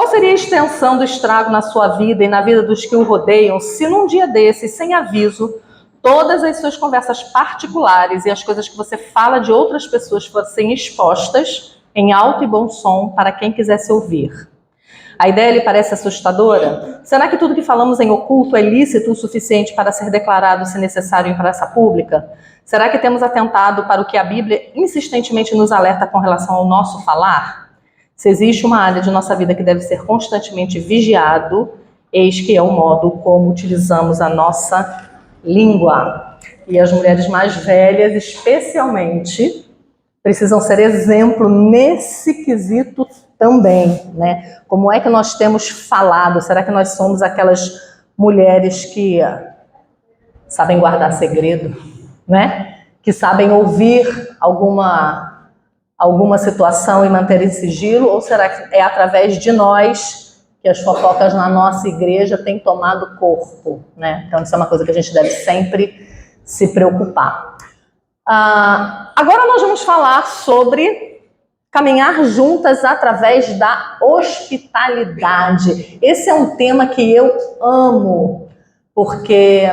seria a extensão do estrago na sua vida e na vida dos que o rodeiam se num dia desses, sem aviso, todas as suas conversas particulares e as coisas que você fala de outras pessoas fossem expostas em alto e bom som para quem quisesse ouvir? A ideia lhe parece assustadora? Será que tudo que falamos em oculto é lícito o suficiente para ser declarado, se necessário, em praça pública? Será que temos atentado para o que a Bíblia insistentemente nos alerta com relação ao nosso falar? Se existe uma área de nossa vida que deve ser constantemente vigiado, eis que é o modo como utilizamos a nossa língua. E as mulheres mais velhas, especialmente, precisam ser exemplo nesse quesito também, né? Como é que nós temos falado? Será que nós somos aquelas mulheres que sabem guardar segredo, né? Que sabem ouvir alguma situação e manter em sigilo? Ou será que é através de nós que as fofocas na nossa igreja têm tomado corpo, né? Então isso é uma coisa que a gente deve sempre se preocupar. Agora nós vamos falar sobre caminhar juntas através da hospitalidade. Esse é um tema que eu amo, porque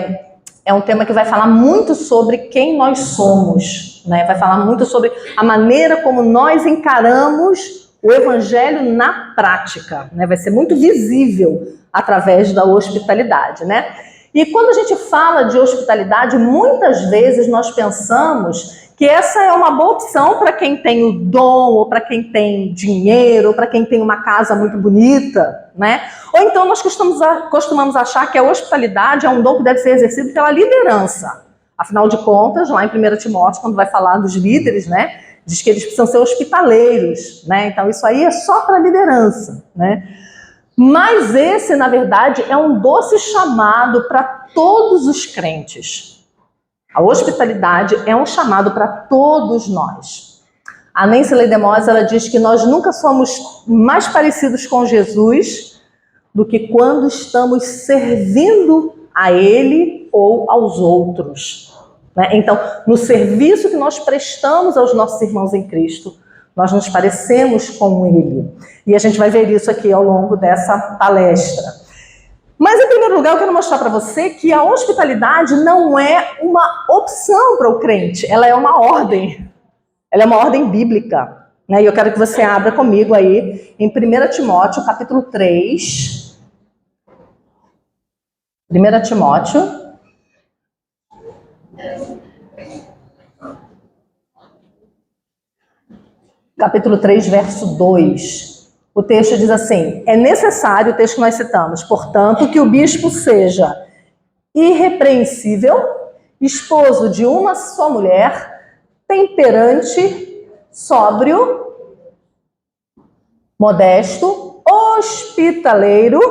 é um tema que vai falar muito sobre quem nós somos, né? Vai falar muito sobre a maneira como nós encaramos o evangelho na prática, né? Vai ser muito visível através da hospitalidade, né? E quando a gente fala de hospitalidade, muitas vezes nós pensamos que essa é uma boa opção para quem tem o dom, ou para quem tem dinheiro, ou para quem tem uma casa muito bonita, né? Ou então nós costumamos achar que a hospitalidade é um dom que deve ser exercido pela liderança. Afinal de contas, lá em 1 Timóteo, quando vai falar dos líderes, né, diz que eles precisam ser hospitaleiros, né? Então isso aí é só para a liderança, né? Mas esse, na verdade, é um doce chamado para todos os crentes. A hospitalidade é um chamado para todos nós. A Nancy Lee DeMoss, ela diz que nós nunca somos mais parecidos com Jesus do que quando estamos servindo a Ele ou aos outros, né? Então, no serviço que nós prestamos aos nossos irmãos em Cristo, nós nos parecemos com Ele. E a gente vai ver isso aqui ao longo dessa palestra. Mas, em primeiro lugar, eu quero mostrar para você que a hospitalidade não é uma opção para o crente, ela é uma ordem. Ela é uma ordem bíblica, né? E eu quero que você abra comigo aí em 1 Timóteo, capítulo 3. 1 Timóteo. Capítulo 3, verso 2. O texto diz assim: é necessário, o texto que nós citamos, portanto, que o bispo seja irrepreensível, esposo de uma só mulher, temperante, sóbrio, modesto, hospitaleiro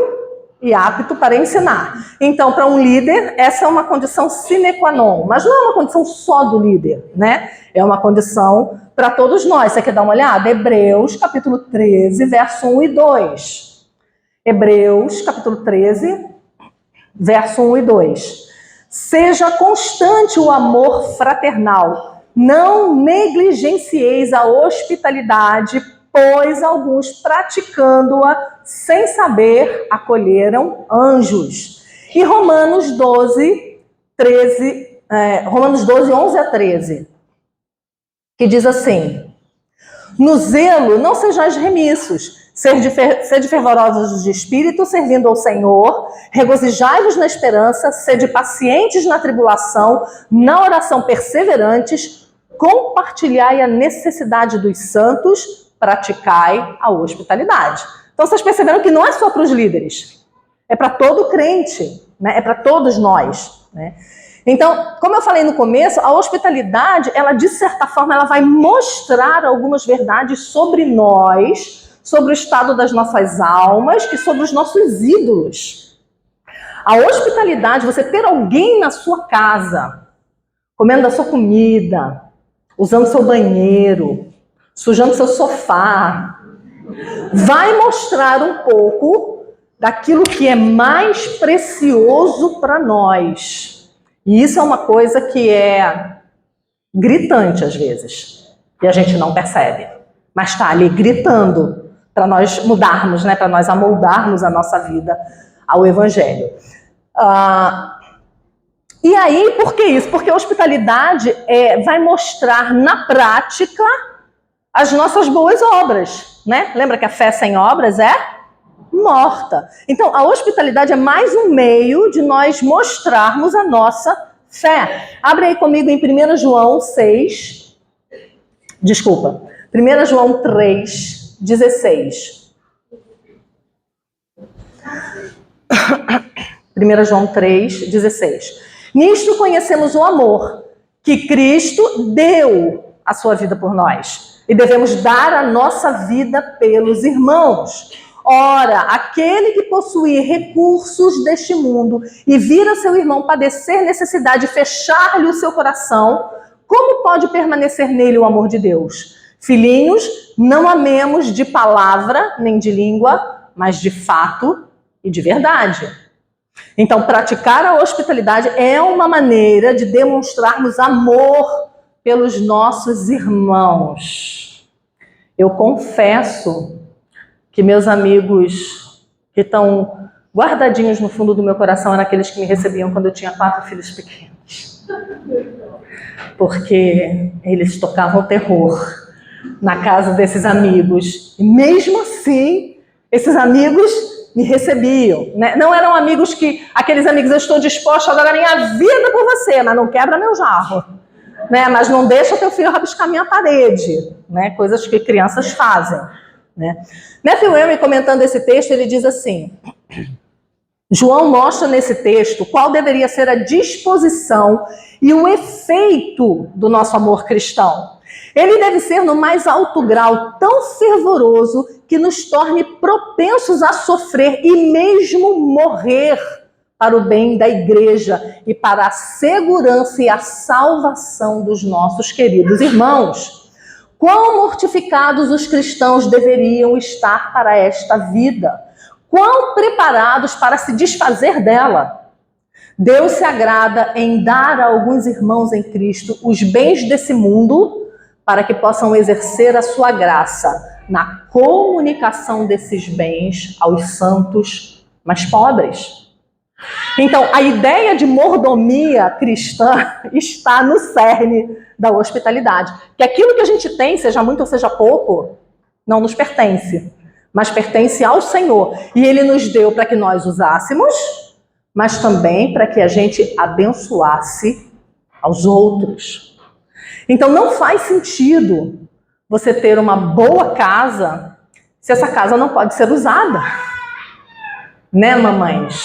e apto para ensinar. Então, para um líder, essa é uma condição sine qua non, mas não é uma condição só do líder, né? É uma condição para todos nós. Você quer dar uma olhada? Hebreus, capítulo 13, verso 1 e 2. Hebreus, capítulo 13, verso 1 e 2. Seja constante o amor fraternal, não negligencieis a hospitalidade, pois alguns, praticando-a sem saber, acolheram anjos. E Romanos 12, 11 a 13, que diz assim: no zelo não sejais remissos, sede fervorosos de espírito, servindo ao Senhor, regozijai-vos na esperança, sede pacientes na tribulação, na oração perseverantes, compartilhai a necessidade dos santos, praticai a hospitalidade. Então vocês perceberam que não é só para os líderes, é para todo crente, né? É para todos nós, né? Então, como eu falei no começo, a hospitalidade, ela de certa forma, ela vai mostrar algumas verdades sobre nós, sobre o estado das nossas almas e sobre os nossos ídolos. A hospitalidade, você ter alguém na sua casa, comendo a sua comida, usando seu banheiro, sujando seu sofá, vai mostrar um pouco daquilo que é mais precioso para nós. E isso é uma coisa que é gritante às vezes, e a gente não percebe, mas está ali gritando para nós mudarmos, né? Para nós amoldarmos a nossa vida ao Evangelho. E aí, por que isso? Porque a hospitalidade vai mostrar na prática as nossas boas obras, né? Lembra que a fé sem obras é morta. Então, a hospitalidade é mais um meio de nós mostrarmos a nossa fé. Abre aí comigo em 1 João 6, desculpa, 1 João 3, 16. 1 João 3, 16. Nisto conhecemos o amor, que Cristo deu a sua vida por nós. E devemos dar a nossa vida pelos irmãos. Ora, aquele que possuir recursos deste mundo e vir a seu irmão padecer necessidade e fechar-lhe o seu coração, como pode permanecer nele o amor de Deus? Filhinhos, não amemos de palavra nem de língua, mas de fato e de verdade. Então, praticar a hospitalidade é uma maneira de demonstrarmos amor pelos nossos irmãos. Eu confesso que meus amigos que estão guardadinhos no fundo do meu coração eram aqueles que me recebiam quando eu tinha 4 filhos pequenos. Porque eles tocavam terror na casa desses amigos. E mesmo assim, esses amigos me recebiam. Né? Não eram amigos aqueles amigos, eu estou disposto a dar a minha vida por você, mas não quebra meu jarro. Né? Mas não deixa teu filho rabiscar minha parede. Né? Coisas que crianças fazem. Né? Matthew Henry, comentando esse texto, ele diz assim: João mostra nesse texto qual deveria ser a disposição e o efeito do nosso amor cristão. Ele deve ser no mais alto grau tão fervoroso que nos torne propensos a sofrer e mesmo morrer para o bem da igreja e para a segurança e a salvação dos nossos queridos irmãos. Quão mortificados os cristãos deveriam estar para esta vida? Quão preparados para se desfazer dela? Deus se agrada em dar a alguns irmãos em Cristo os bens desse mundo para que possam exercer a sua graça na comunicação desses bens aos santos mais pobres. Então, a ideia de mordomia cristã está no cerne da hospitalidade. Que aquilo que a gente tem, seja muito ou seja pouco, não nos pertence, mas pertence ao Senhor. E Ele nos deu para que nós usássemos, mas também para que a gente abençoasse aos outros. Então, não faz sentido você ter uma boa casa se essa casa não pode ser usada. Né, mamães?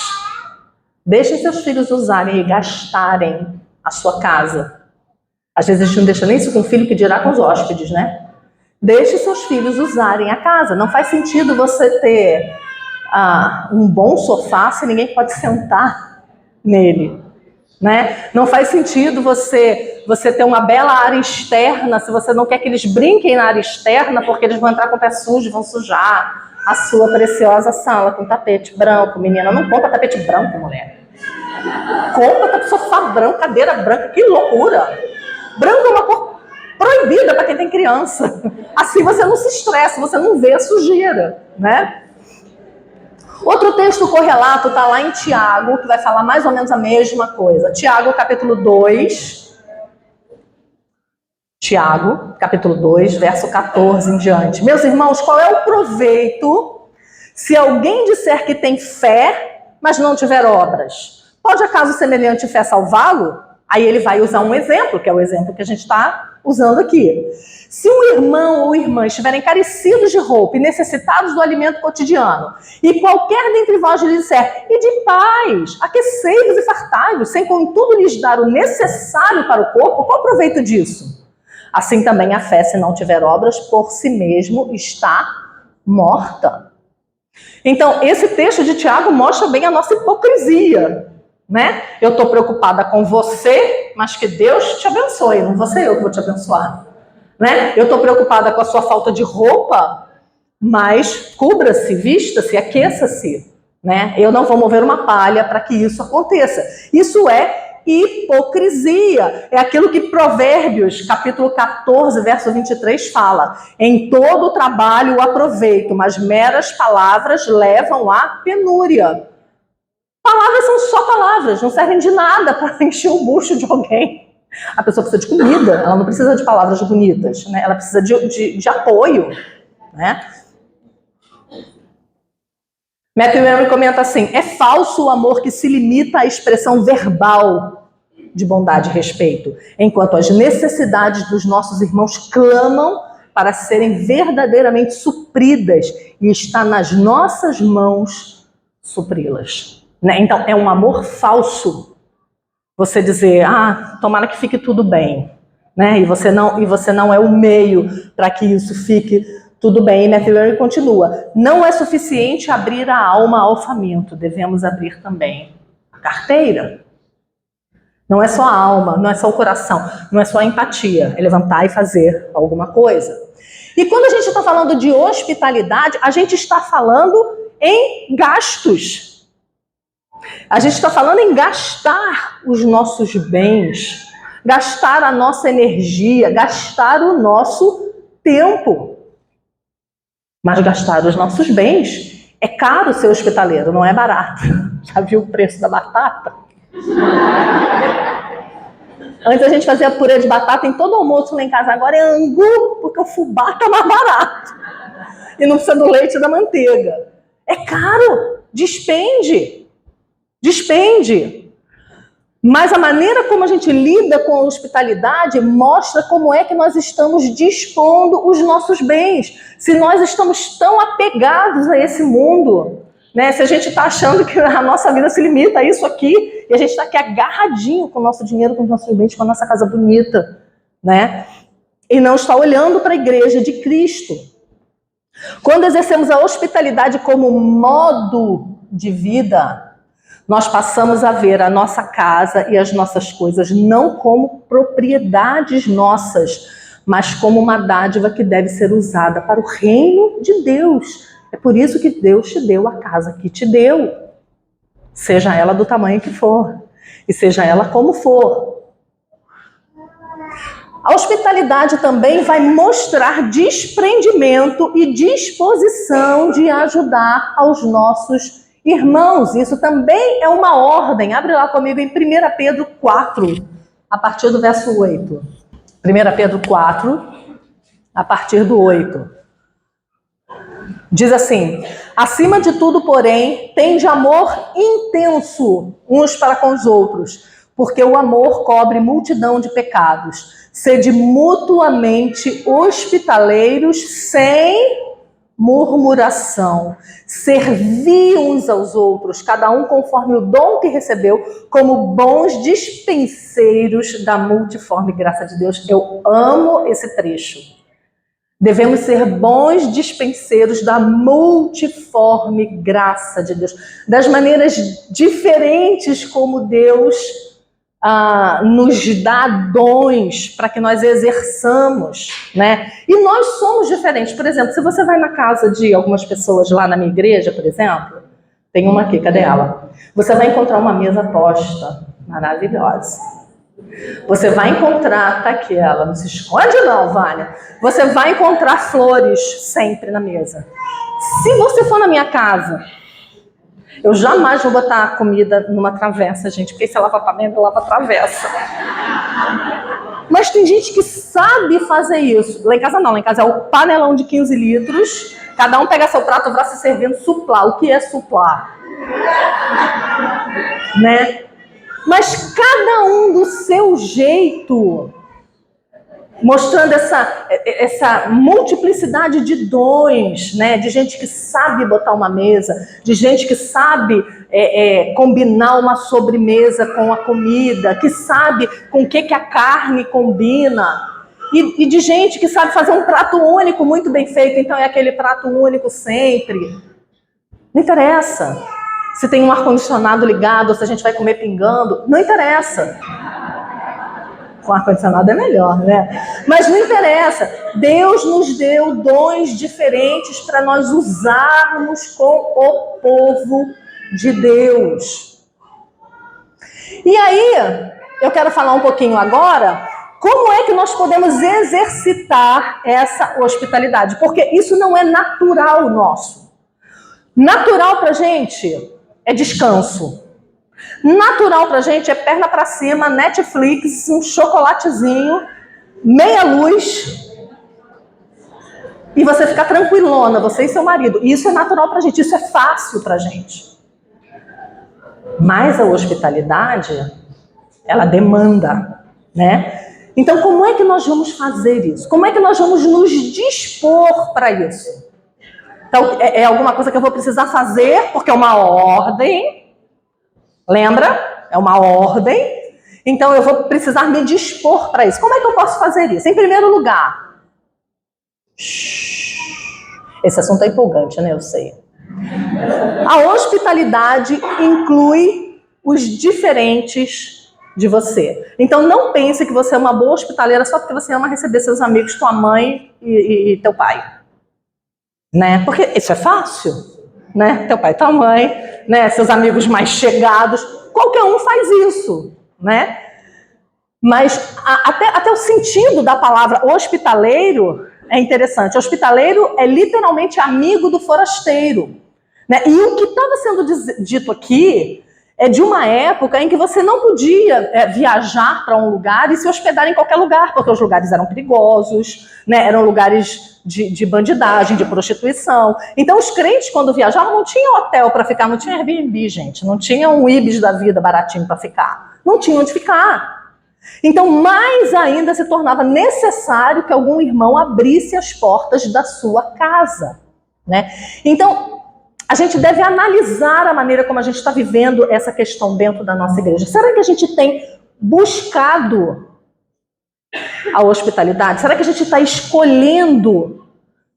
Deixem seus filhos usarem e gastarem a sua casa. Às vezes a gente não deixa nem isso com o filho, que dirá com os hóspedes, né? Deixe seus filhos usarem a casa. Não faz sentido você ter um bom sofá se ninguém pode sentar nele. Né? Não faz sentido você ter uma bela área externa se você não quer que eles brinquem na área externa, porque eles vão entrar com o pé sujo, vão sujar a sua preciosa sala com tapete branco. Menina, não compra tapete branco, mulher. Compra sofá branco, cadeira branca, que loucura! Branco é uma cor proibida para quem tem criança. Assim você não se estressa, você não vê a sujeira, né? Outro texto correlato está lá em Tiago, que vai falar mais ou menos a mesma coisa. Tiago, capítulo 2. Tiago, capítulo 2, verso 14 em diante. Meus irmãos, qual é o proveito se alguém disser que tem fé, mas não tiver obras? Pode acaso semelhante fé salvá-lo? Aí ele vai usar um exemplo, que é o exemplo que a gente está usando aqui. Se um irmão ou irmã estiverem carecidos de roupa e necessitados do alimento cotidiano, e qualquer dentre vós lhes disser, e de paz, aquecei-vos e fartai-vos, sem contudo lhes dar o necessário para o corpo, qual o proveito disso? Assim também a fé, se não tiver obras, por si mesmo está morta. Então, esse texto de Tiago mostra bem a nossa hipocrisia. Né? Eu estou preocupada com você, mas que Deus te abençoe, não vou ser eu que vou te abençoar. Né? Eu estou preocupada com a sua falta de roupa, mas cubra-se, vista-se, aqueça-se. Né? Eu não vou mover uma palha para que isso aconteça. Isso é hipocrisia. É aquilo que Provérbios, capítulo 14, verso 23, fala. Em todo trabalho o aproveito, mas meras palavras levam à penúria. Palavras são só palavras, não servem de nada para encher o bucho de alguém. A pessoa precisa de comida, ela não precisa de palavras bonitas, né? Ela precisa de apoio, né? Matthew Henry comenta assim: é falso o amor que se limita à expressão verbal de bondade e respeito, enquanto as necessidades dos nossos irmãos clamam para serem verdadeiramente supridas e está nas nossas mãos supri-las. Né? Então, é um amor falso você dizer, tomara que fique tudo bem, né? E você não é o meio para que isso fique tudo bem. E Matthew Henry continua: não é suficiente abrir a alma ao faminto, devemos abrir também a carteira. Não é só a alma, não é só o coração, não é só a empatia, é levantar e fazer alguma coisa. E quando a gente está falando de hospitalidade, a gente está falando em gastos. A gente está falando em gastar os nossos bens, gastar a nossa energia, gastar o nosso tempo. Mas gastar os nossos bens é caro ser hospitaleiro, não é barato. Já viu o preço da batata? Antes a gente fazia purê de batata em todo almoço lá em casa, agora é angu, porque o fubá está mais barato. E não precisa do leite e da manteiga. É caro, despende. Mas a maneira como a gente lida com a hospitalidade mostra como é que nós estamos dispondo os nossos bens. Se nós estamos tão apegados a esse mundo, né? Se a gente está achando que a nossa vida se limita a isso aqui, e a gente está aqui agarradinho com o nosso dinheiro, com os nossos bens, com a nossa casa bonita, né? E não está olhando para a igreja de Cristo. Quando exercemos a hospitalidade como modo de vida, nós passamos a ver a nossa casa e as nossas coisas não como propriedades nossas, mas como uma dádiva que deve ser usada para o reino de Deus. É por isso que Deus te deu a casa que te deu, seja ela do tamanho que for, e seja ela como for. A hospitalidade também vai mostrar desprendimento e disposição de ajudar aos nossos irmãos. Isso também é uma ordem. Abre lá comigo em 1 Pedro 4, a partir do verso 8. 1 Pedro 4, a partir do 8. Diz assim: acima de tudo, porém, tende amor intenso uns para com os outros, porque o amor cobre multidão de pecados. Sede mutuamente hospitaleiros sem murmuração. Servi uns aos outros, cada um conforme o dom que recebeu, como bons dispenseiros da multiforme graça de Deus. Eu amo esse trecho. Devemos ser bons dispenseiros da multiforme graça de Deus, das maneiras diferentes como Deus nos dá dons para que nós exerçamos, né? E nós somos diferentes. Por exemplo, se você vai na casa de algumas pessoas lá na minha igreja, por exemplo, tem uma aqui, cadê ela? Você vai encontrar uma mesa posta, maravilhosa. Você vai encontrar, tá aqui ela, não se esconde não, Vânia. Você vai encontrar flores sempre na mesa. Se você for na minha casa, eu jamais vou botar a comida numa travessa, gente, porque se ela lava panela, lava a travessa. Mas tem gente que sabe fazer isso. Lá em casa não, lá em casa é o panelão de 15 litros, cada um pega seu prato, vai se servindo suplá. O que é suplá? Né? Mas cada um do seu jeito, mostrando essa multiplicidade de dons, né? De gente que sabe botar uma mesa, de gente que sabe combinar uma sobremesa com a comida, que sabe com o que a carne combina, e de gente que sabe fazer um prato único muito bem feito, então é aquele prato único sempre. Não interessa se tem um ar-condicionado ligado ou se a gente vai comer pingando, não interessa. Com ar-condicionado é melhor, né? Mas não interessa. Deus nos deu dons diferentes para nós usarmos com o povo de Deus. E aí, eu quero falar um pouquinho agora como é que nós podemos exercitar essa hospitalidade, porque isso não é natural nosso. Natural pra gente é descanso. Natural pra gente é perna pra cima, Netflix, um chocolatezinho, meia luz, e você ficar tranquilona, você e seu marido. Isso é natural pra gente, isso é fácil pra gente. Mas a hospitalidade, ela demanda, né? Então, como é que nós vamos fazer isso? Como é que nós vamos nos dispor para isso? Então, é alguma coisa que eu vou precisar fazer, porque é uma ordem. Lembra? É uma ordem. Então, eu vou precisar me dispor para isso. Como é que eu posso fazer isso? Em primeiro lugar, esse assunto é empolgante, né? Eu sei. A hospitalidade inclui os diferentes de você. Então não pense que você é uma boa hospitaleira só porque você ama receber seus amigos, tua mãe e teu pai. Né? Porque isso é fácil, né? Teu pai e tua mãe, né? Seus amigos mais chegados, qualquer um faz isso, né? Mas até o sentido da palavra hospitaleiro é interessante. Hospitaleiro é literalmente amigo do forasteiro. Né? E o que estava sendo dito aqui é de uma época em que você não podia viajar para um lugar e se hospedar em qualquer lugar, porque os lugares eram perigosos, né? Eram lugares de bandidagem, de prostituição. Então os crentes, quando viajavam, não tinham hotel para ficar, não tinha Airbnb, gente, não tinha um Ibis da vida baratinho para ficar, não tinha onde ficar. Então, mais ainda se tornava necessário que algum irmão abrisse as portas da sua casa, né? Então, a gente deve analisar a maneira como a gente está vivendo essa questão dentro da nossa igreja. Será que a gente tem buscado a hospitalidade? Será que a gente está escolhendo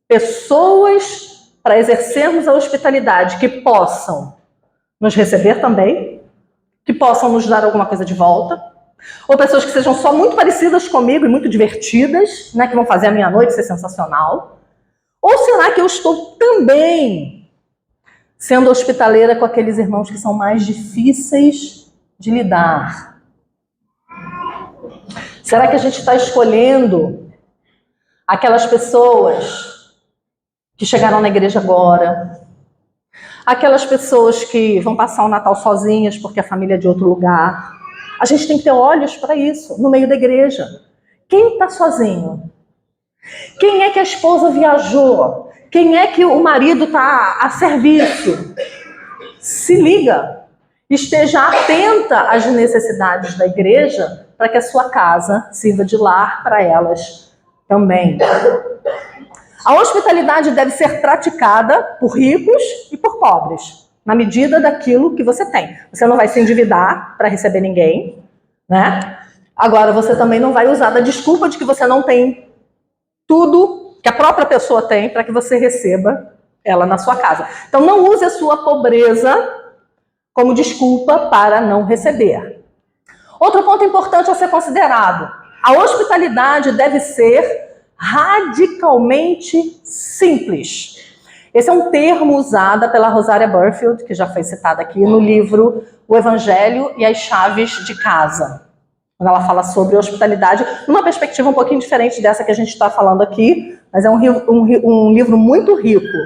pessoas para exercermos a hospitalidade que possam nos receber também, que possam nos dar alguma coisa de volta? Ou pessoas que sejam só muito parecidas comigo e muito divertidas, né, que vão fazer a minha noite ser sensacional? Ou será que eu estou também sendo hospitaleira com aqueles irmãos que são mais difíceis de lidar? Será que a gente está escolhendo aquelas pessoas que chegaram na igreja agora? Aquelas pessoas que vão passar o Natal sozinhas porque a família é de outro lugar? A gente tem que ter olhos para isso, no meio da igreja. Quem está sozinho? Quem é que a esposa viajou? Quem é que o marido está a serviço? Se liga, esteja atenta às necessidades da igreja para que a sua casa sirva de lar para elas também. A hospitalidade deve ser praticada por ricos e por pobres, na medida daquilo que você tem. Você não vai se endividar para receber ninguém, né? Agora, você também não vai usar da desculpa de que você não tem tudo que a própria pessoa tem para que você receba ela na sua casa. Então, não use a sua pobreza como desculpa para não receber. Outro ponto importante a ser considerado: a hospitalidade deve ser radicalmente simples. Esse é um termo usado pela Rosaria Butterfield, que já foi citada aqui no livro O Evangelho e as Chaves de Casa, quando ela fala sobre hospitalidade, numa perspectiva um pouquinho diferente dessa que a gente está falando aqui, mas é um livro muito rico.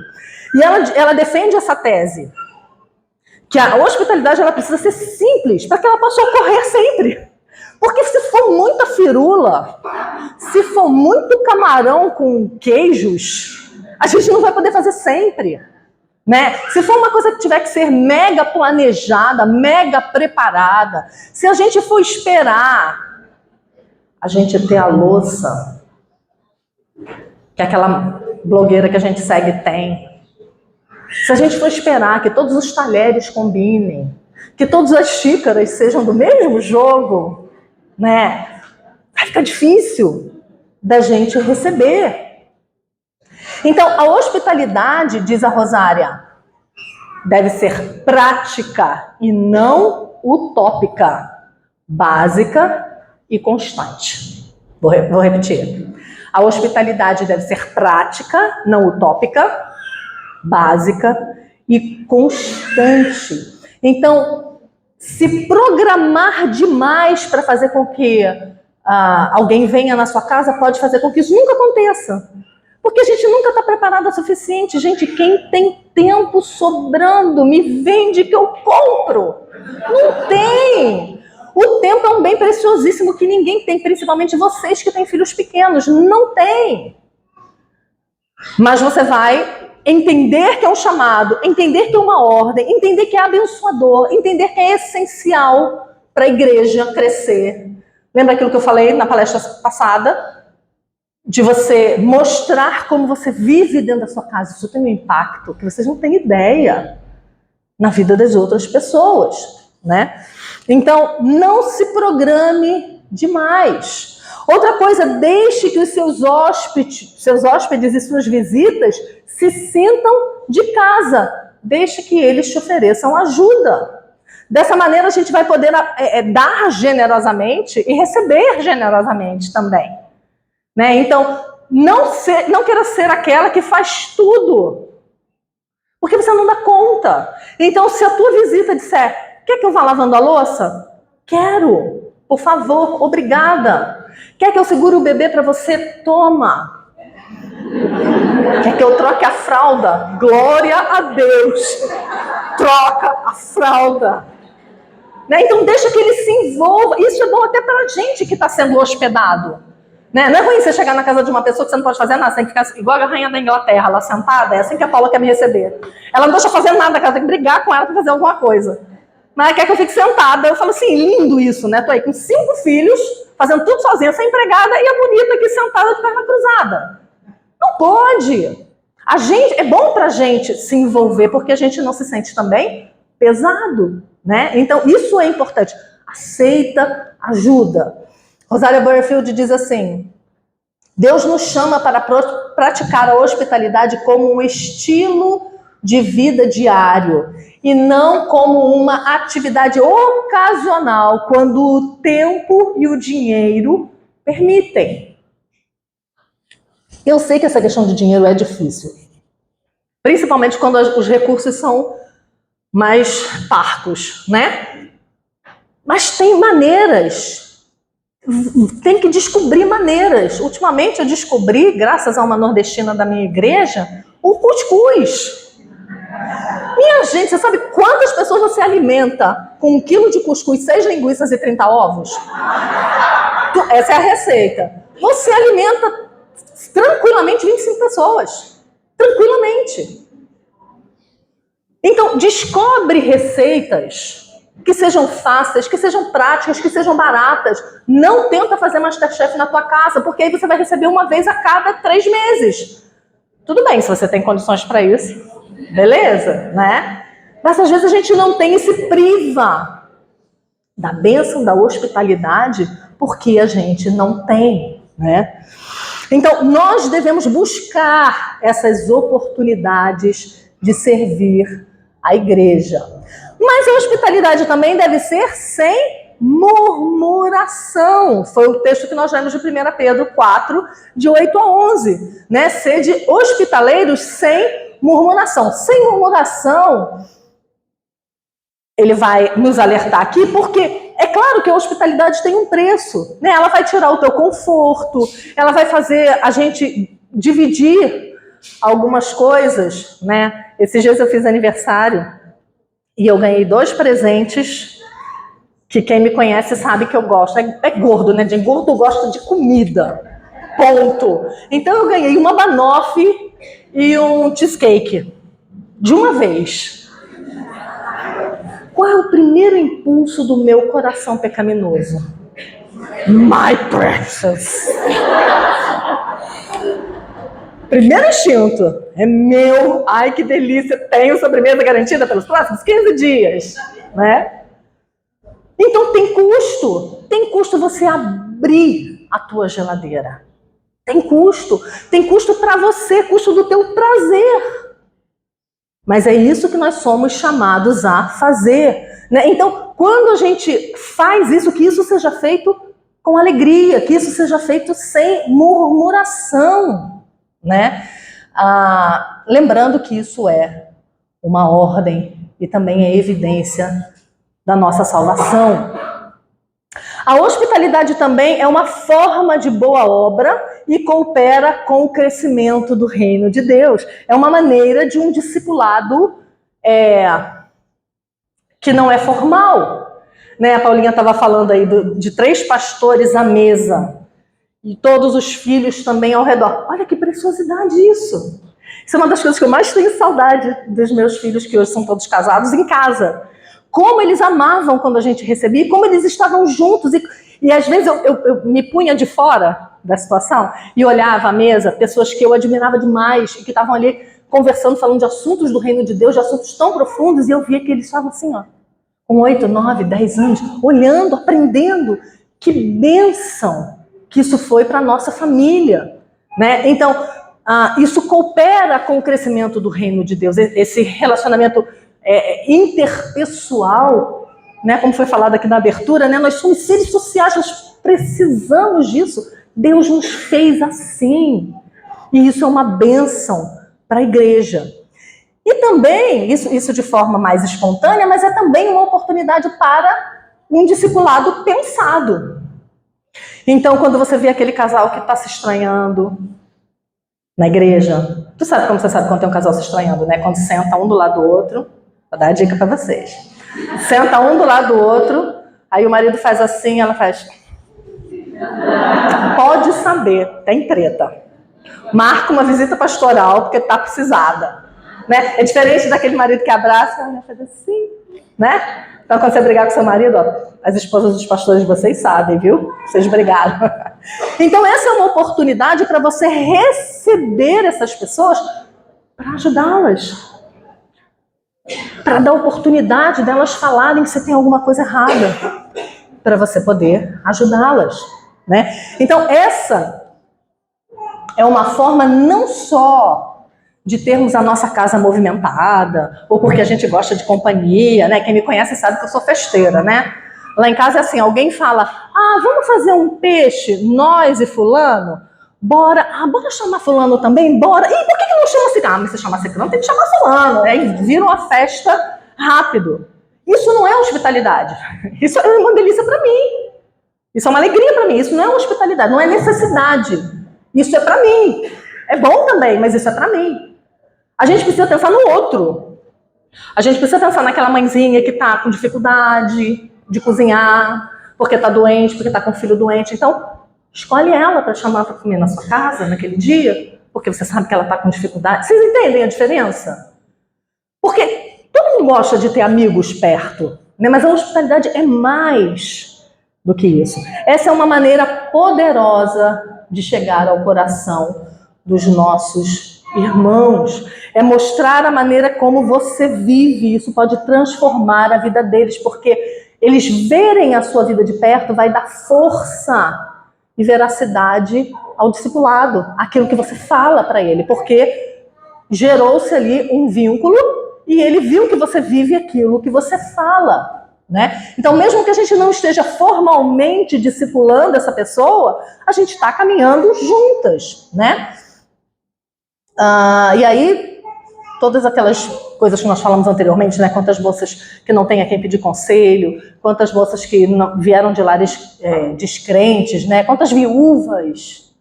E ela defende essa tese, que a hospitalidade ela precisa ser simples, para que ela possa ocorrer sempre. Porque se for muita firula, se for muito camarão com queijos, a gente não vai poder fazer sempre. Né? Se for uma coisa que tiver que ser mega planejada, mega preparada, se a gente for esperar a gente ter a louça que aquela blogueira que a gente segue tem, se a gente for esperar que todos os talheres combinem, que todas as xícaras sejam do mesmo jogo, né? Vai ficar difícil da gente receber. Então, a hospitalidade, diz a Rosária, deve ser prática e não utópica, básica e constante. Vou repetir. A hospitalidade deve ser prática, não utópica, básica e constante. Então, se programar demais para fazer com que alguém venha na sua casa pode fazer com que isso nunca aconteça. Porque a gente nunca está preparado o suficiente. Gente, quem tem tempo sobrando, me vende que eu compro. Não tem. O tempo é um bem preciosíssimo que ninguém tem, principalmente vocês que têm filhos pequenos. Não tem. Mas você vai entender que é um chamado, entender que é uma ordem, entender que é abençoador, entender que é essencial para a igreja crescer. Lembra aquilo que eu falei na palestra passada? De você mostrar como você vive dentro da sua casa. Isso tem um impacto que vocês não têm ideia na vida das outras pessoas, né? Então, não se programe demais. Outra coisa, deixe que os seus hóspedes e suas visitas se sintam de casa. Deixe que eles te ofereçam ajuda. Dessa maneira, a gente vai poder dar generosamente e receber generosamente também. Né? Então, não queira ser aquela que faz tudo, porque você não dá conta. Então, se a tua visita disser, quer que eu vá lavando a louça? Quero, por favor, obrigada. Quer que eu segure o bebê para você? Toma. Quer que eu troque a fralda? Glória a Deus. Troca a fralda. Né? Então, deixa que ele se envolva. Isso é bom até para a gente que está sendo hospedado. Né? Não é ruim você chegar na casa de uma pessoa que você não pode fazer nada, você tem que ficar igual a rainha da Inglaterra, lá sentada, é assim que a Paula quer me receber. Ela não deixa eu fazer nada, ela tem que brigar com ela para fazer alguma coisa. Mas ela quer que eu fique sentada. Eu falo assim, lindo isso, né? Tô aí com 5 filhos, fazendo tudo sozinha, sem empregada, e a bonita aqui sentada de perna cruzada. Não pode. É bom pra gente se envolver, porque a gente não se sente também pesado, né? Então, isso é importante. Aceita ajuda. Rosária Butterfield diz assim, Deus nos chama para praticar a hospitalidade como um estilo de vida diário e não como uma atividade ocasional, quando o tempo e o dinheiro permitem. Eu sei que essa questão de dinheiro é difícil, principalmente quando os recursos são mais parcos, né? Mas tem maneiras. Tem que descobrir maneiras. Ultimamente eu descobri, graças a uma nordestina da minha igreja, o cuscuz. Minha gente, você sabe quantas pessoas você alimenta com 1 quilo de cuscuz, 6 linguiças e 30 ovos? Essa é a receita. Você alimenta tranquilamente 25 pessoas. Tranquilamente. Então, descobre receitas que sejam fáceis, que sejam práticas, que sejam baratas. Não tenta fazer Masterchef na tua casa, porque aí você vai receber uma vez a cada 3 meses. Tudo bem, se você tem condições para isso, beleza, né? Mas às vezes a gente não tem e se priva da bênção, da hospitalidade, porque a gente não tem, né? Então, nós devemos buscar essas oportunidades de servir a igreja. Mas a hospitalidade também deve ser sem murmuração. Foi o texto que nós lemos de 1 Pedro 4, de 8 a 11. Né? Sede hospitaleiros sem murmuração. Sem murmuração, ele vai nos alertar aqui, porque é claro que a hospitalidade tem um preço. Né? Ela vai tirar o teu conforto, ela vai fazer a gente dividir algumas coisas. Né? Esses dias eu fiz aniversário, e eu ganhei 2 presentes que quem me conhece sabe que eu gosto. É gordo, né? De gordo eu gosto de comida. Ponto. Então eu ganhei uma banoffee e um cheesecake. De uma vez. Qual é o primeiro impulso do meu coração pecaminoso? My precious. Primeiro instinto é meu. Ai, que delícia. Tenho sobremesa garantida pelos próximos 15 dias. Né? Então tem custo. Tem custo você abrir a tua geladeira. Tem custo. Tem custo para você, custo do teu prazer. Mas é isso que nós somos chamados a fazer. Né? Então, quando a gente faz isso, que isso seja feito com alegria, que isso seja feito sem murmuração. Né? Lembrando que isso é uma ordem e também é evidência da nossa salvação. A hospitalidade também é uma forma de boa obra e coopera com o crescimento do reino de Deus. É uma maneira de um discipulado que não é formal. Né? A Paulinha estava falando aí de 3 pastores à mesa e todos os filhos também ao redor. Olha que preciosidade isso! Isso é uma das coisas que eu mais tenho saudade dos meus filhos, que hoje são todos casados, em casa. Como eles amavam quando a gente recebia, como eles estavam juntos. E às vezes eu me punha de fora da situação e olhava à mesa pessoas que eu admirava demais e que estavam ali conversando, falando de assuntos do reino de Deus, de assuntos tão profundos, e eu via que eles estavam assim, ó, com 8, 9, 10 anos, olhando, aprendendo. Que bênção que isso foi para a nossa família, né? Então, isso coopera com o crescimento do reino de Deus, esse relacionamento interpessoal, né? Como foi falado aqui na abertura, né? Nós somos seres sociais, nós precisamos disso. Deus nos fez assim, e isso é uma bênção para a igreja. E também, isso de forma mais espontânea, mas é também uma oportunidade para um discipulado pensado. Então, quando você vê aquele casal que está se estranhando na igreja, tu sabe como você sabe quando tem um casal se estranhando, né? Quando senta um do lado do outro, vou dar a dica para vocês. Senta um do lado do outro, aí o marido faz assim, ela faz... Pode saber, tem treta. Marca uma visita pastoral, porque tá precisada. Né? É diferente daquele marido que abraça, ela faz assim, né? Então, quando você brigar com seu marido, ó, as esposas dos pastores de vocês sabem, viu? Vocês brigaram. Então, essa é uma oportunidade para você receber essas pessoas para ajudá-las. Para dar oportunidade delas falarem se tem alguma coisa errada. Para você poder ajudá-las. Né? Então, essa é uma forma não só de termos a nossa casa movimentada, ou porque a gente gosta de companhia, né? Quem me conhece sabe que eu sou festeira, né? Lá em casa é assim, alguém fala, vamos fazer um peixe, nós e fulano? Bora. Bora chamar fulano também? Bora. E por que não chama ciclano? Mas se chamar ciclano, tem que chamar fulano. Aí vira uma festa rápido. Isso não é hospitalidade. Isso é uma delícia para mim. Isso é uma alegria para mim. Isso não é hospitalidade, não é necessidade. Isso é para mim. É bom também, mas isso é para mim. A gente precisa pensar no outro. A gente precisa pensar naquela mãezinha que está com dificuldade de cozinhar, porque está doente, porque está com um filho doente. Então, escolhe ela para chamar para comer na sua casa naquele dia, porque você sabe que ela está com dificuldade. Vocês entendem a diferença? Porque todo mundo gosta de ter amigos perto, né? Mas a hospitalidade é mais do que isso. Essa é uma maneira poderosa de chegar ao coração dos nossos irmãos. É mostrar a maneira como você vive. Isso pode transformar a vida deles, porque eles verem a sua vida de perto vai dar força e veracidade ao discipulado, aquilo que você fala para ele, porque gerou-se ali um vínculo e ele viu que você vive aquilo que você fala, né? Então, mesmo que a gente não esteja formalmente discipulando essa pessoa, a gente está caminhando juntas, né? E aí, todas aquelas coisas que nós falamos anteriormente, né? Quantas moças que não têm a quem pedir conselho, quantas moças que não, vieram de lares descrentes, né? Quantas viúvas,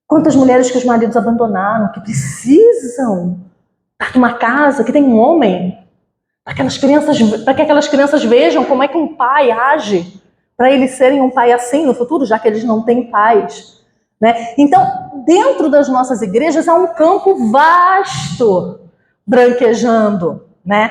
quantas mulheres que os maridos abandonaram, que precisam estar numa casa que tem um homem, para que aquelas crianças vejam como é que um pai age, para eles serem um pai assim no futuro, já que eles não têm pais. Né? Então, dentro das nossas igrejas há um campo vasto branquejando, né?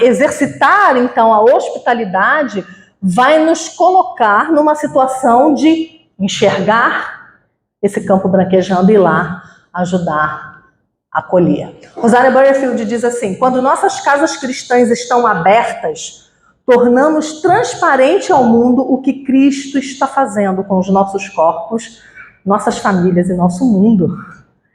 Exercitar, então, a hospitalidade vai nos colocar numa situação de enxergar esse campo branquejando e ir lá ajudar a acolher. Rosária Butterfield diz assim: quando nossas casas cristãs estão abertas, tornamos transparente ao mundo o que Cristo está fazendo com os nossos corpos, nossas famílias e nosso mundo.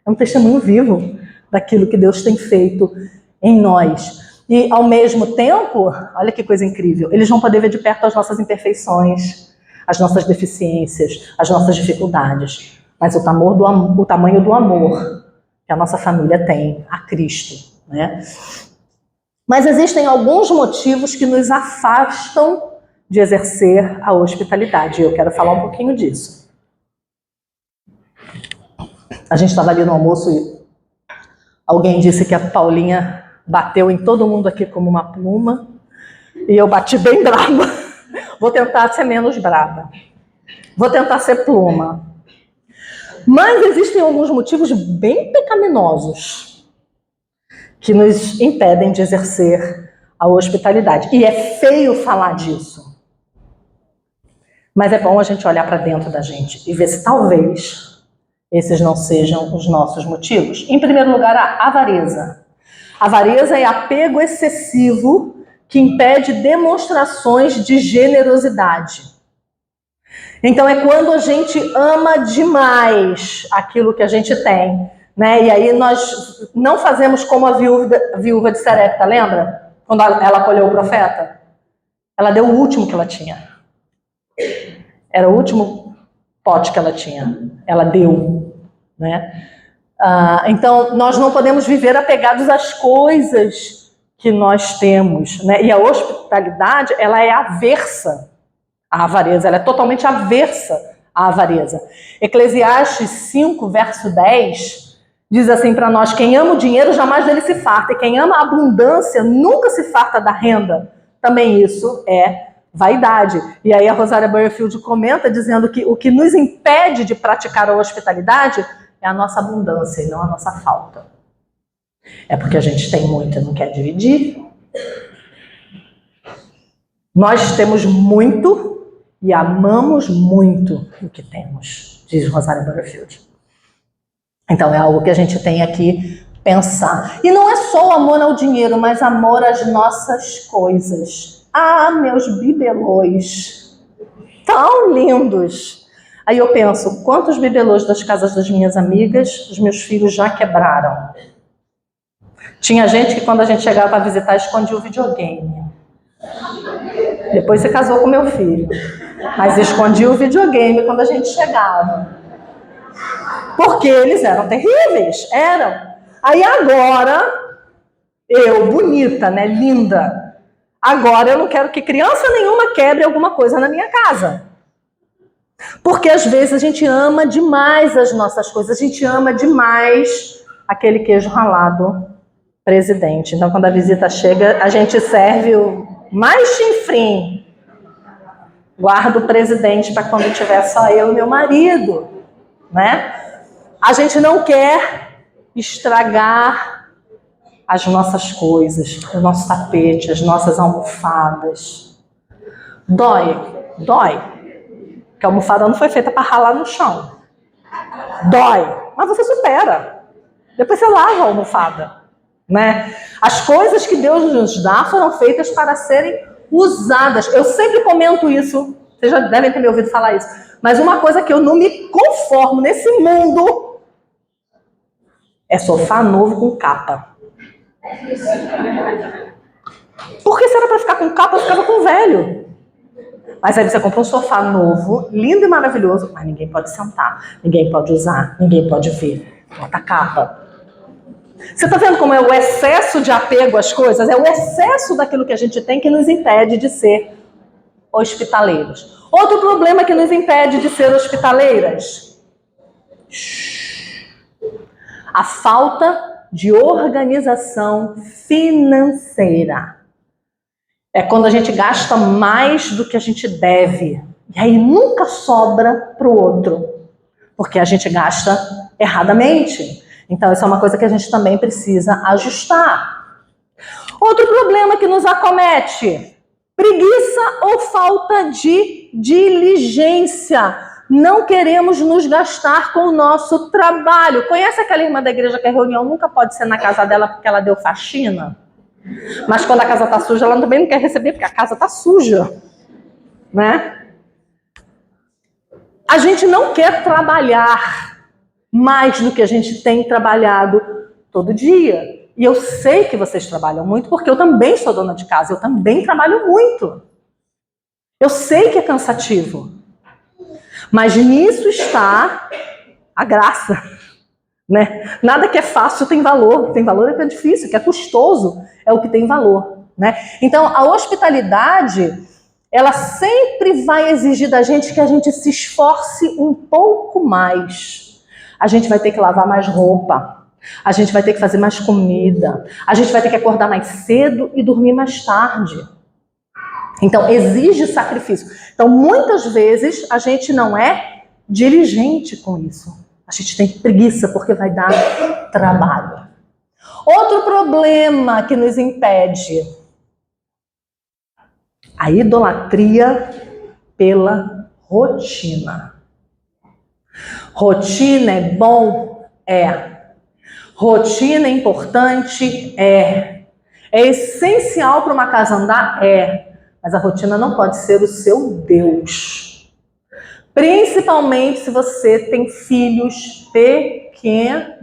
É um testemunho vivo daquilo que Deus tem feito em nós. E, ao mesmo tempo, olha que coisa incrível, eles vão poder ver de perto as nossas imperfeições, as nossas deficiências, as nossas dificuldades, mas o tamanho do amor que a nossa família tem a Cristo, né? Mas existem alguns motivos que nos afastam de exercer a hospitalidade. Eu quero falar um pouquinho disso. A gente estava ali no almoço e alguém disse que a Paulinha bateu em todo mundo aqui como uma pluma. E eu bati bem brava. Vou tentar ser menos brava. Vou tentar ser pluma. Mas existem alguns motivos bem pecaminosos que nos impedem de exercer a hospitalidade. E é feio falar disso. Mas é bom a gente olhar para dentro da gente e ver se talvez esses não sejam os nossos motivos. Em primeiro lugar, a avareza. A avareza é apego excessivo que impede demonstrações de generosidade. Então é quando a gente ama demais aquilo que a gente tem, né? E aí nós não fazemos como a viúva de Sarepta, lembra? Quando ela acolheu o profeta? Ela deu o último que ela tinha. Era o último pote que ela tinha. Ela deu, né? Então nós não podemos viver apegados às coisas que nós temos, né? E a hospitalidade, ela é aversa à avareza, ela é totalmente aversa à avareza. Eclesiastes 5, verso 10, diz assim para nós: quem ama o dinheiro jamais dele se farta, e quem ama a abundância nunca se farta da renda. Também isso é vaidade. E aí a Rosária Butterfield comenta dizendo que o que nos impede de praticar a hospitalidade é a nossa abundância e não a nossa falta. É porque a gente tem muito e não quer dividir. Nós temos muito e amamos muito o que temos, diz Rosária Butterfield. Então é algo que a gente tem aqui pensar. E não é só o amor ao dinheiro, mas amor às nossas coisas. Ah, meus bibelôs, tão lindos. Aí eu penso, quantos bibelôs das casas das minhas amigas os meus filhos já quebraram? Tinha gente que quando a gente chegava para visitar escondia o videogame. Depois se casou com meu filho. Mas escondia o videogame quando a gente chegava. Porque eles eram terríveis, eram. Aí agora, eu, bonita, né, linda, agora eu não quero que criança nenhuma quebre alguma coisa na minha casa. Porque às vezes a gente ama demais as nossas coisas, a gente ama demais aquele queijo ralado presidente. Então quando a visita chega, a gente serve o mais chinfrim. Guardo o presidente para quando tiver só eu e meu marido, né? A gente não quer estragar as nossas coisas, o nosso tapete, as nossas almofadas. Dói, dói. Porque a almofada não foi feita para ralar no chão. Dói, mas você supera. Depois você lava a almofada, né? As coisas que Deus nos dá foram feitas para serem usadas. Eu sempre comento isso, vocês já devem ter me ouvido falar isso, mas uma coisa que eu não me conformo nesse mundo é sofá novo com capa. Porque se era para ficar com capa, eu ficava com velho. Mas aí você compra um sofá novo, lindo e maravilhoso, mas ninguém pode sentar, ninguém pode usar, ninguém pode ver. Bota capa. Você está vendo como é o excesso de apego às coisas? É o excesso daquilo que a gente tem que nos impede de ser hospitaleiros. Outro problema que nos impede de ser hospitaleiras: a falta de organização financeira. É quando a gente gasta mais do que a gente deve. E aí nunca sobra para o outro. Porque a gente gasta erradamente. Então, isso é uma coisa que a gente também precisa ajustar. Outro problema que nos acomete: preguiça ou falta de diligência. Não queremos nos gastar com o nosso trabalho. Conhece aquela irmã da igreja que a reunião nunca pode ser na casa dela porque ela deu faxina? Mas quando a casa está suja, ela também não quer receber porque a casa está suja, né? A gente não quer trabalhar mais do que a gente tem trabalhado todo dia. E eu sei que vocês trabalham muito, porque eu também sou dona de casa, eu também trabalho muito. Eu sei que é cansativo. Mas nisso está a graça. né? Nada que é fácil tem valor. Tem valor é que é difícil, que é custoso, é o que tem valor, né? Então, a hospitalidade, ela sempre vai exigir da gente que a gente se esforce um pouco mais. A gente vai ter que lavar mais roupa, a gente vai ter que fazer mais comida, a gente vai ter que acordar mais cedo e dormir mais tarde. Então, exige sacrifício. Então, muitas vezes, a gente não é diligente com isso. A gente tem preguiça porque vai dar trabalho. Outro problema que nos impede: a idolatria pela rotina. Rotina é bom? É. Rotina é importante? É. É essencial para uma casa andar? É. Mas a rotina não pode ser o seu Deus. Principalmente se você tem filhos pequenos.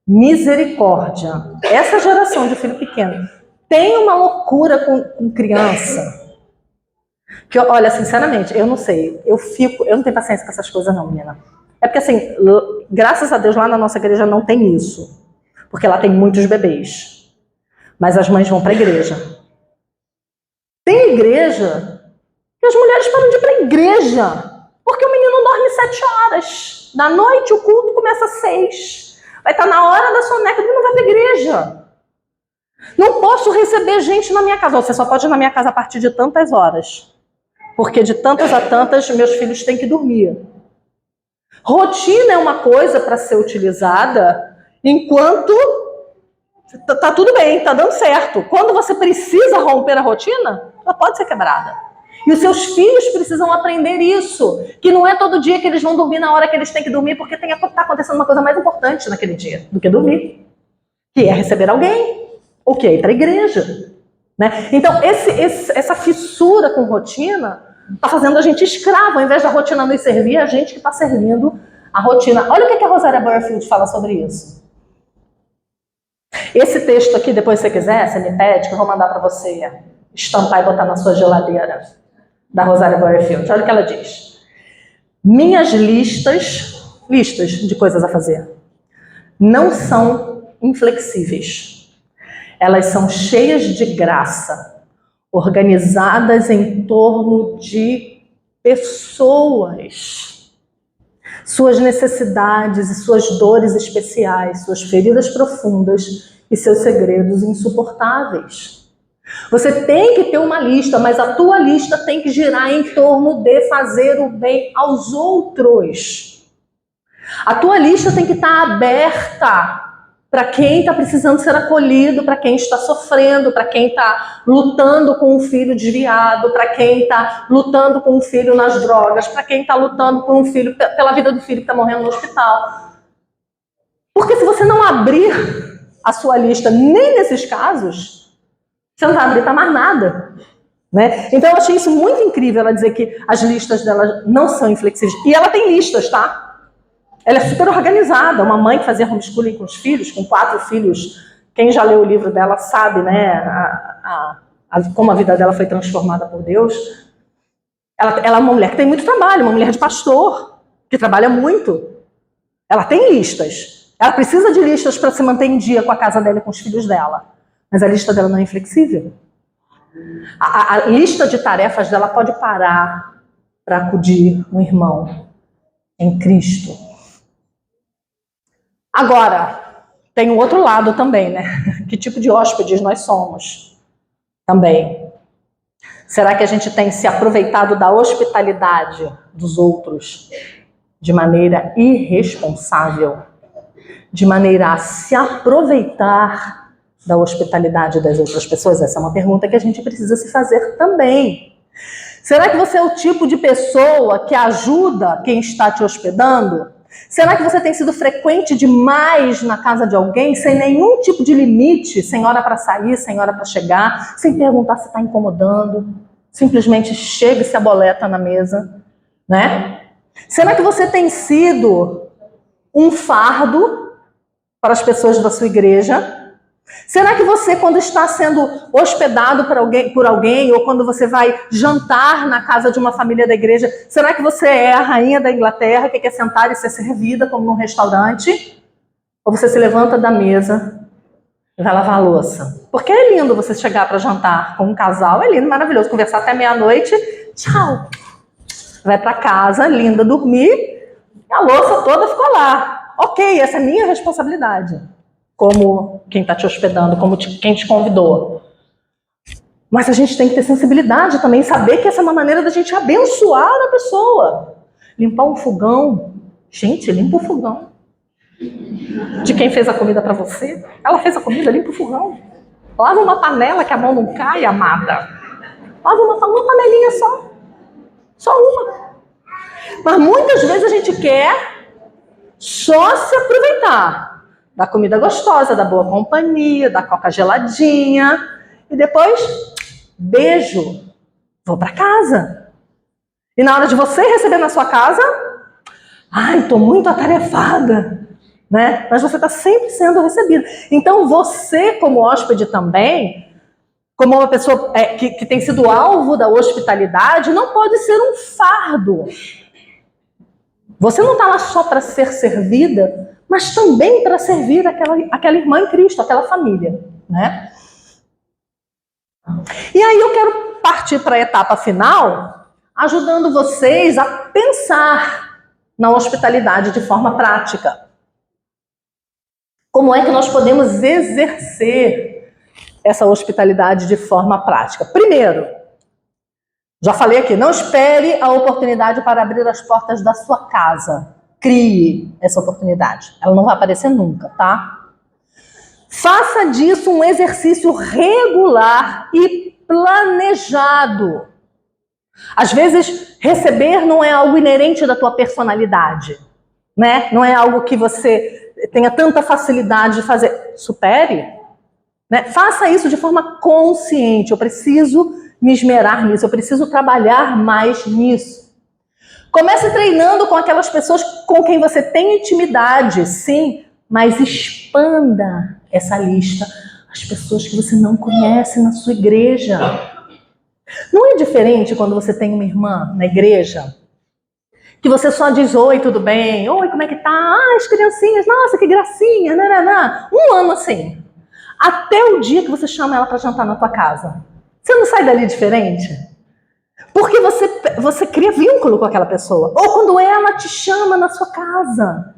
Misericórdia. Essa geração de filho pequeno tem uma loucura com criança. Que, olha, sinceramente, eu não sei. Eu não tenho paciência com essas coisas não, menina. É porque assim, graças a Deus lá na nossa igreja não tem isso. Porque lá tem muitos bebês. Mas as mães vão para a igreja. Tem igreja que as mulheres param de ir para a igreja. Porque o menino dorme 7 horas. Da noite o culto começa às 6. Vai estar na hora da soneca e não vai para a igreja. Não posso receber gente na minha casa. Você só pode ir na minha casa a partir de tantas horas. Porque de tantas a tantas, meus filhos têm que dormir. Rotina é uma coisa para ser utilizada enquanto tá tudo bem, tá dando certo. Quando você precisa romper a rotina, ela pode ser quebrada. E os seus filhos precisam aprender isso. Que não é todo dia que eles vão dormir na hora que eles têm que dormir, porque tá acontecendo uma coisa mais importante naquele dia do que dormir. Que é receber alguém. Ou que é ir para a igreja. Né? Então, essa fissura com rotina está fazendo a gente escravo. Ao invés da rotina nos servir, a gente que está servindo a rotina. Olha o que a Rosaria Butterfield fala sobre isso. Esse texto aqui, depois se você quiser, você me pede, que eu vou mandar para você estampar e botar na sua geladeira, da Rosaria Butterfield. Olha o que ela diz. Minhas listas de coisas a fazer, não são inflexíveis. Elas são cheias de graça, organizadas em torno de pessoas. Suas necessidades e suas dores especiais, suas feridas profundas e seus segredos insuportáveis. Você tem que ter uma lista, mas a tua lista tem que girar em torno de fazer o bem aos outros. A tua lista tem que estar aberta para quem está precisando ser acolhido, para quem está sofrendo, para quem está lutando com um filho desviado, para quem está lutando com um filho nas drogas, para quem está lutando com um filho, pela vida do filho que está morrendo no hospital. Porque se você não abrir a sua lista nem nesses casos, você não vai abrir para mais nada. Né? Então eu achei isso muito incrível, ela dizer que as listas dela não são inflexíveis. E ela tem listas, tá? Ela é super organizada, uma mãe que fazia homeschooling com os filhos, com 4 filhos. Quem já leu o livro dela sabe, né, como a vida dela foi transformada por Deus. Ela é uma mulher que tem muito trabalho, uma mulher de pastor, que trabalha muito. Ela tem listas. Ela precisa de listas para se manter em dia com a casa dela e com os filhos dela. Mas a lista dela não é inflexível. A lista de tarefas dela pode parar para acudir um irmão em Cristo. Agora, tem um outro lado também, né? Que tipo de hóspedes nós somos também? Será que a gente tem se aproveitado da hospitalidade dos outros de maneira irresponsável? De maneira a se aproveitar da hospitalidade das outras pessoas? Essa é uma pergunta que a gente precisa se fazer também. Será que você é o tipo de pessoa que ajuda quem está te hospedando? Será que você tem sido frequente demais na casa de alguém, sem nenhum tipo de limite, sem hora para sair, sem hora para chegar, sem perguntar se está incomodando, simplesmente chega e se aboleta na mesa, né? Será que você tem sido um fardo para as pessoas da sua igreja? Será que você, quando está sendo hospedado por alguém, ou quando você vai jantar na casa de uma família da igreja, será que você é a rainha da Inglaterra que quer sentar e ser servida como num restaurante? Ou você se levanta da mesa e vai lavar a louça? Porque é lindo você chegar para jantar com um casal, é lindo, maravilhoso, conversar até meia-noite, tchau. Vai para casa, linda, dormir, e a louça toda ficou lá. Ok, essa é minha responsabilidade, como quem está te hospedando, como quem te convidou. Mas a gente tem que ter sensibilidade também, saber que essa é uma maneira da gente abençoar a pessoa. Limpar um fogão. Gente, limpa o fogão. De quem fez a comida para você. Ela fez a comida, limpa o fogão. Lava uma panela que a mão não cai, amada. Lava uma panelinha só. Só uma. Mas muitas vezes a gente quer só se aproveitar da comida gostosa, da boa companhia, da coca geladinha. E depois, beijo, vou para casa. E na hora de você receber na sua casa, ai, estou muito atarefada, né? Mas você está sempre sendo recebido. Então você, como hóspede também, como uma pessoa que tem sido alvo da hospitalidade, não pode ser um fardo. Você não está lá só para ser servida, mas também para servir aquela irmã em Cristo, aquela família, né? E aí eu quero partir para a etapa final, ajudando vocês a pensar na hospitalidade de forma prática. Como é que nós podemos exercer essa hospitalidade de forma prática? Primeiro, já falei aqui, não espere a oportunidade para abrir as portas da sua casa. Crie essa oportunidade. Ela não vai aparecer nunca, tá? Faça disso um exercício regular e planejado. Às vezes, receber não é algo inerente da tua personalidade, né? Não é algo que você tenha tanta facilidade de fazer. Supere, né? Faça isso de forma consciente. Eu preciso me esmerar nisso, eu preciso trabalhar mais nisso. Comece treinando com aquelas pessoas com quem você tem intimidade, sim, mas expanda essa lista. As pessoas que você não conhece na sua igreja. Não é diferente quando você tem uma irmã na igreja? Que você só diz, oi, tudo bem? Oi, como é que tá? Ah, as criancinhas, nossa, que gracinha, nananã. Um ano assim. Até o dia que você chama ela para jantar na tua casa. Você não sai dali diferente? Porque você cria vínculo com aquela pessoa. Ou quando ela te chama na sua casa.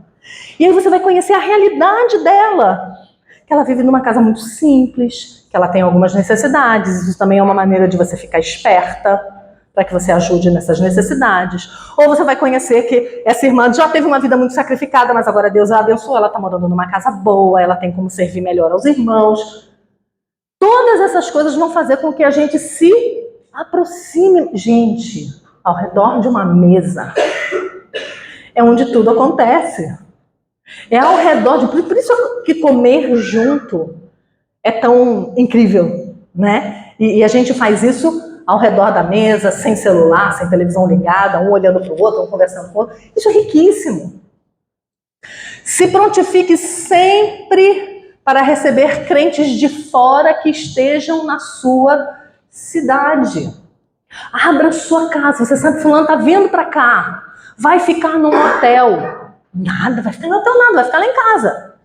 E aí você vai conhecer a realidade dela. Que ela vive numa casa muito simples, que ela tem algumas necessidades. Isso também é uma maneira de você ficar esperta, para que você ajude nessas necessidades. Ou você vai conhecer que essa irmã já teve uma vida muito sacrificada, mas agora Deus a abençoou, ela está morando numa casa boa, ela tem como servir melhor aos irmãos. Todas essas coisas vão fazer com que a gente se aproxime. Gente, ao redor de uma mesa é onde tudo acontece. É ao redor de... Por isso que comer junto é tão incrível, né? E a gente faz isso ao redor da mesa, sem celular, sem televisão ligada, um olhando para o outro, um conversando com o outro. Isso é riquíssimo. Se prontifique sempre para receber crentes de fora que estejam na sua cidade. Abra sua casa. Você sabe, fulano está vindo para cá. Vai ficar num hotel. Nada, vai ficar no hotel nada, vai ficar lá em casa.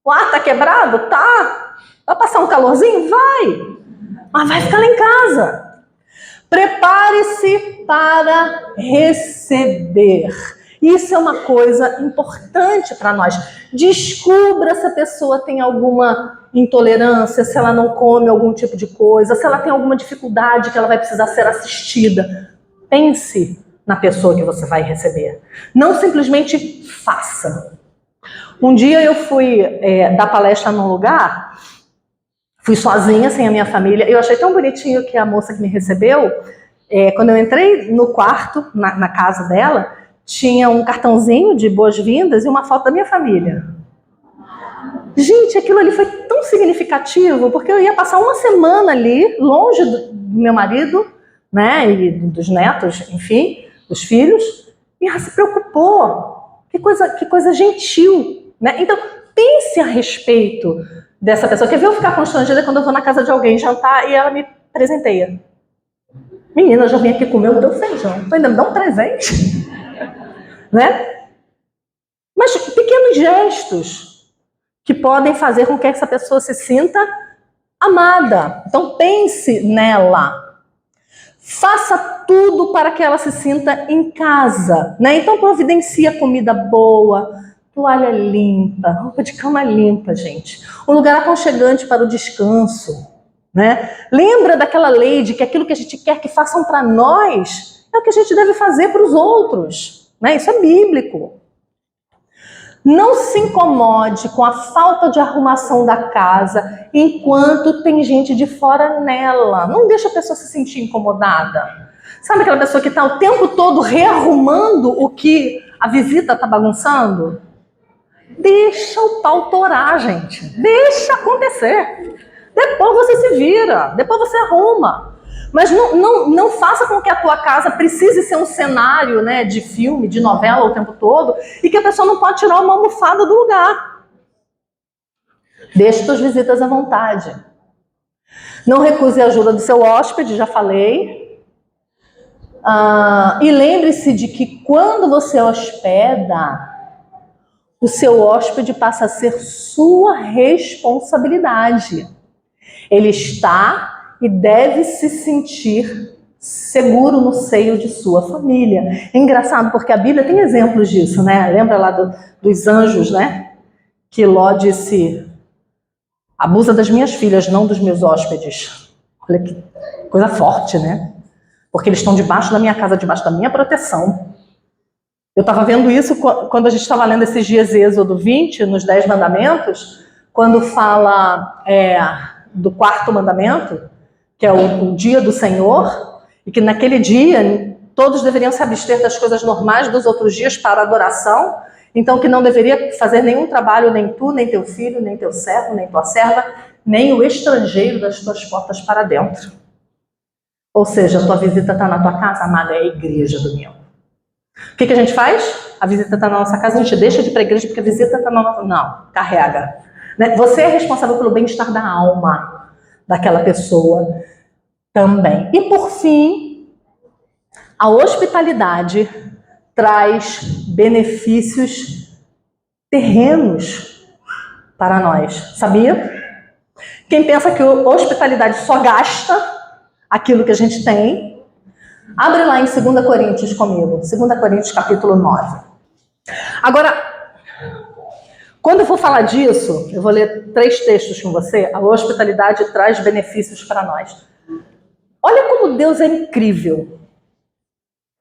O ar está quebrado? Tá. Vai passar um calorzinho? Vai. Mas vai ficar lá em casa. Prepare-se para receber. Isso é uma coisa importante para nós. Descubra se a pessoa tem alguma intolerância, se ela não come algum tipo de coisa, se ela tem alguma dificuldade que ela vai precisar ser assistida. Pense na pessoa que você vai receber. Não simplesmente faça. Um dia eu fui dar palestra num lugar, fui sozinha, sem a minha família. Eu achei tão bonitinho que a moça que me recebeu, quando eu entrei no quarto, na casa dela, tinha um cartãozinho de boas-vindas e uma foto da minha família. Gente, aquilo ali foi tão significativo, porque eu ia passar uma semana ali, longe do meu marido, né, e dos netos, enfim, dos filhos, e ela se preocupou. Que coisa gentil, né? Então, pense a respeito dessa pessoa. Quer ver eu ficar constrangida quando eu vou na casa de alguém jantar e ela me presenteia? Menina, eu já vim aqui comer o teu feijão. Tu ainda me dá um presente? Né? Mas pequenos gestos que podem fazer com que essa pessoa se sinta amada. Então pense nela. Faça tudo para que ela se sinta em casa, né? Então providencia comida boa, toalha limpa, roupa de cama limpa, gente. Um lugar aconchegante para o descanso, né? Lembra daquela lei de que aquilo que a gente quer que façam para nós é o que a gente deve fazer para os outros, né? Isso é bíblico. Não se incomode com a falta de arrumação da casa enquanto tem gente de fora nela. Não deixa a pessoa se sentir incomodada. Sabe aquela pessoa que está o tempo todo rearrumando o que a visita está bagunçando? Deixa o pau torar, gente. Deixa acontecer. Depois você se vira, depois você arruma. Mas não faça com que a tua casa precise ser um cenário, né, de filme, de novela o tempo todo, e que a pessoa não pode tirar uma almofada do lugar. Deixe suas visitas à vontade. Não recuse a ajuda do seu hóspede, já falei. E lembre-se de que quando você hospeda, o seu hóspede passa a ser sua responsabilidade. Ele está e deve se sentir seguro no seio de sua família. É engraçado porque a Bíblia tem exemplos disso, né? Lembra lá dos anjos, né? Que Ló disse: abusa das minhas filhas, não dos meus hóspedes. Olha que coisa forte, né? Porque eles estão debaixo da minha casa, debaixo da minha proteção. Eu estava vendo isso quando a gente estava lendo esses dias Êxodo 20, nos 10 mandamentos, quando fala do 4º mandamento, que é o dia do Senhor, e que naquele dia todos deveriam se abster das coisas normais dos outros dias para adoração, então que não deveria fazer nenhum trabalho, nem tu, nem teu filho, nem teu servo, nem tua serva, nem o estrangeiro das tuas portas para dentro. Ou seja, a tua visita está na tua casa, amada, é a igreja do meu. O que a gente faz? A visita está na nossa casa, a gente deixa de ir para a igreja porque a visita está na nossa... Não, carrega. Né? Você é responsável pelo bem-estar da alma daquela pessoa também. E por fim, a hospitalidade traz benefícios terrenos para nós, sabia? Quem pensa que a hospitalidade só gasta aquilo que a gente tem, abre lá em 2 Coríntios comigo, 2 Coríntios capítulo 9. Agora, quando eu for falar disso, eu vou ler 3 textos com você. A hospitalidade traz benefícios para nós. Olha como Deus é incrível.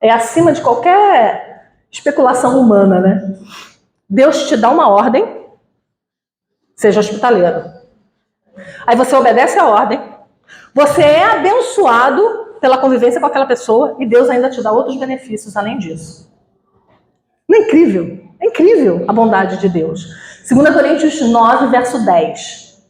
É acima de qualquer especulação humana, né? Deus te dá uma ordem, seja hospitaleiro. Aí você obedece a ordem, você é abençoado pela convivência com aquela pessoa e Deus ainda te dá outros benefícios além disso. Não é incrível? É incrível a bondade de Deus. 2 Coríntios 9, verso 10.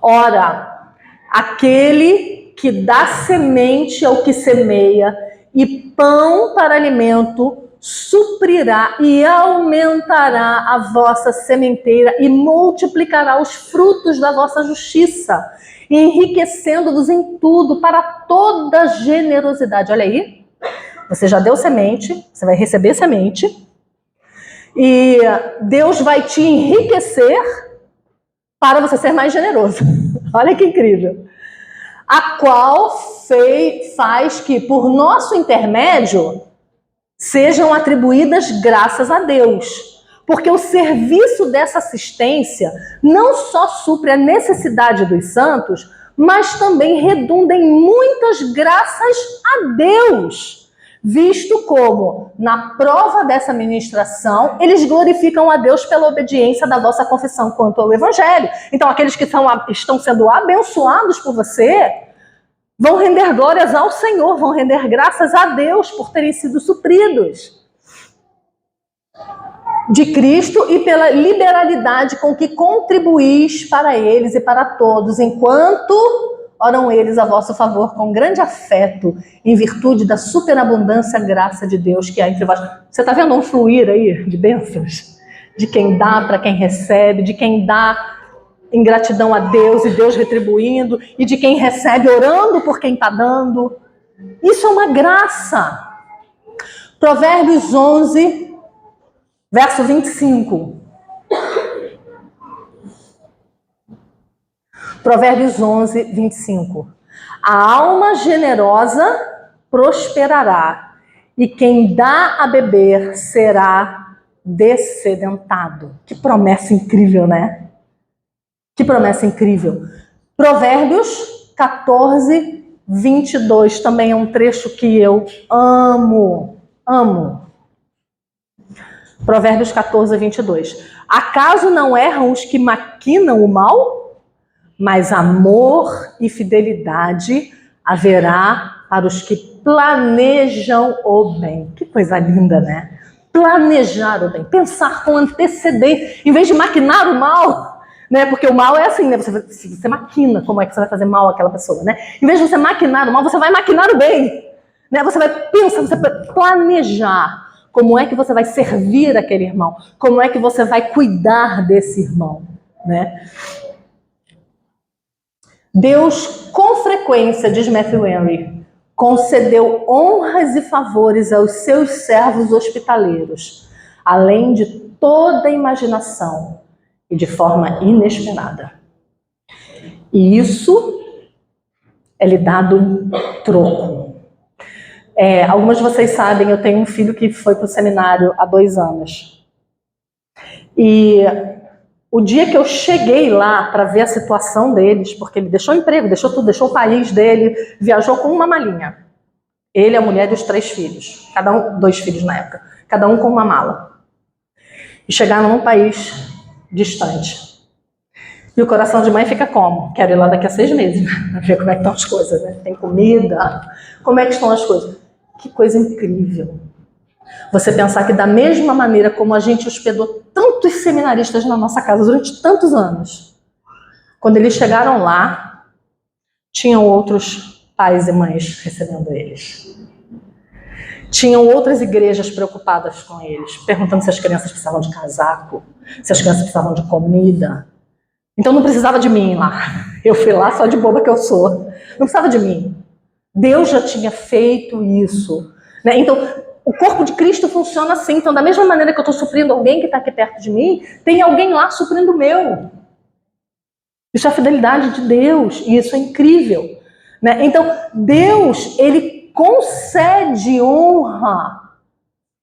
Ora, aquele que dá semente ao que semeia e pão para alimento, suprirá e aumentará a vossa sementeira e multiplicará os frutos da vossa justiça, enriquecendo-vos em tudo para toda generosidade. Olha aí, você já deu semente, você vai receber semente, e Deus vai te enriquecer para você ser mais generoso. Olha que incrível. A qual faz que, por nosso intermédio, sejam atribuídas graças a Deus. Porque o serviço dessa assistência não só supre a necessidade dos santos, mas também redunda em muitas graças a Deus. Visto como, na prova dessa ministração, eles glorificam a Deus pela obediência da vossa confissão quanto ao Evangelho. Então, aqueles que estão sendo abençoados por você, vão render glórias ao Senhor, vão render graças a Deus por terem sido supridos de Cristo e pela liberalidade com que contribuís para eles e para todos, enquanto oram eles a vosso favor com grande afeto, em virtude da superabundância graça de Deus que há entre vós. Você está vendo um fluir aí de bênçãos? De quem dá para quem recebe, de quem dá em gratidão a Deus e Deus retribuindo, e de quem recebe orando por quem está dando. Isso é uma graça. Provérbios 11, verso 25. Provérbios 11, 25. A alma generosa prosperará, e quem dá a beber será dessedentado. Que promessa incrível, né? Que promessa incrível. Provérbios 14, 22 também é um trecho que eu amo. Provérbios 14, 22. Acaso não erram os que maquinam o mal? Mas amor e fidelidade haverá para os que planejam o bem. Que coisa linda, né? Planejar o bem, pensar com antecedência, em vez de maquinar o mal, né? Porque o mal é assim, né? Você maquina como é que você vai fazer mal àquela pessoa, né? Em vez de você maquinar o mal, você vai maquinar o bem, né? Você vai pensar, você vai planejar como é que você vai servir aquele irmão, como é que você vai cuidar desse irmão, né? Deus, com frequência, diz Matthew Henry, concedeu honras e favores aos seus servos hospitaleiros, além de toda a imaginação e de forma inesperada. E isso é lhe dado um troco. Algumas de vocês sabem, eu tenho um filho que foi para o seminário há 2 anos. E o dia que eu cheguei lá para ver a situação deles, porque ele deixou o emprego, deixou tudo, deixou o país dele, viajou com uma malinha. Ele, a mulher e os 3 filhos. Cada um, 2 filhos na época. Cada um com uma mala. E chegaram num país distante. E o coração de mãe fica como? Quero ir lá daqui a 6 meses, para ver como é que estão as coisas, né? Tem comida? Como é que estão as coisas? Que coisa incrível. Você pensar que da mesma maneira como a gente hospedou tantos seminaristas na nossa casa durante tantos anos, quando eles chegaram lá, tinham outros pais e mães recebendo eles. Tinham outras igrejas preocupadas com eles, perguntando se as crianças precisavam de casaco, se as crianças precisavam de comida. Então não precisava de mim lá. Eu fui lá só de boba que eu sou. Não precisava de mim. Deus já tinha feito isso, né? Então, o corpo de Cristo funciona assim. Então, da mesma maneira que eu estou suprindo alguém que está aqui perto de mim, tem alguém lá suprindo o meu. Isso é a fidelidade de Deus. E isso é incrível, né? Então, Deus, Ele concede honra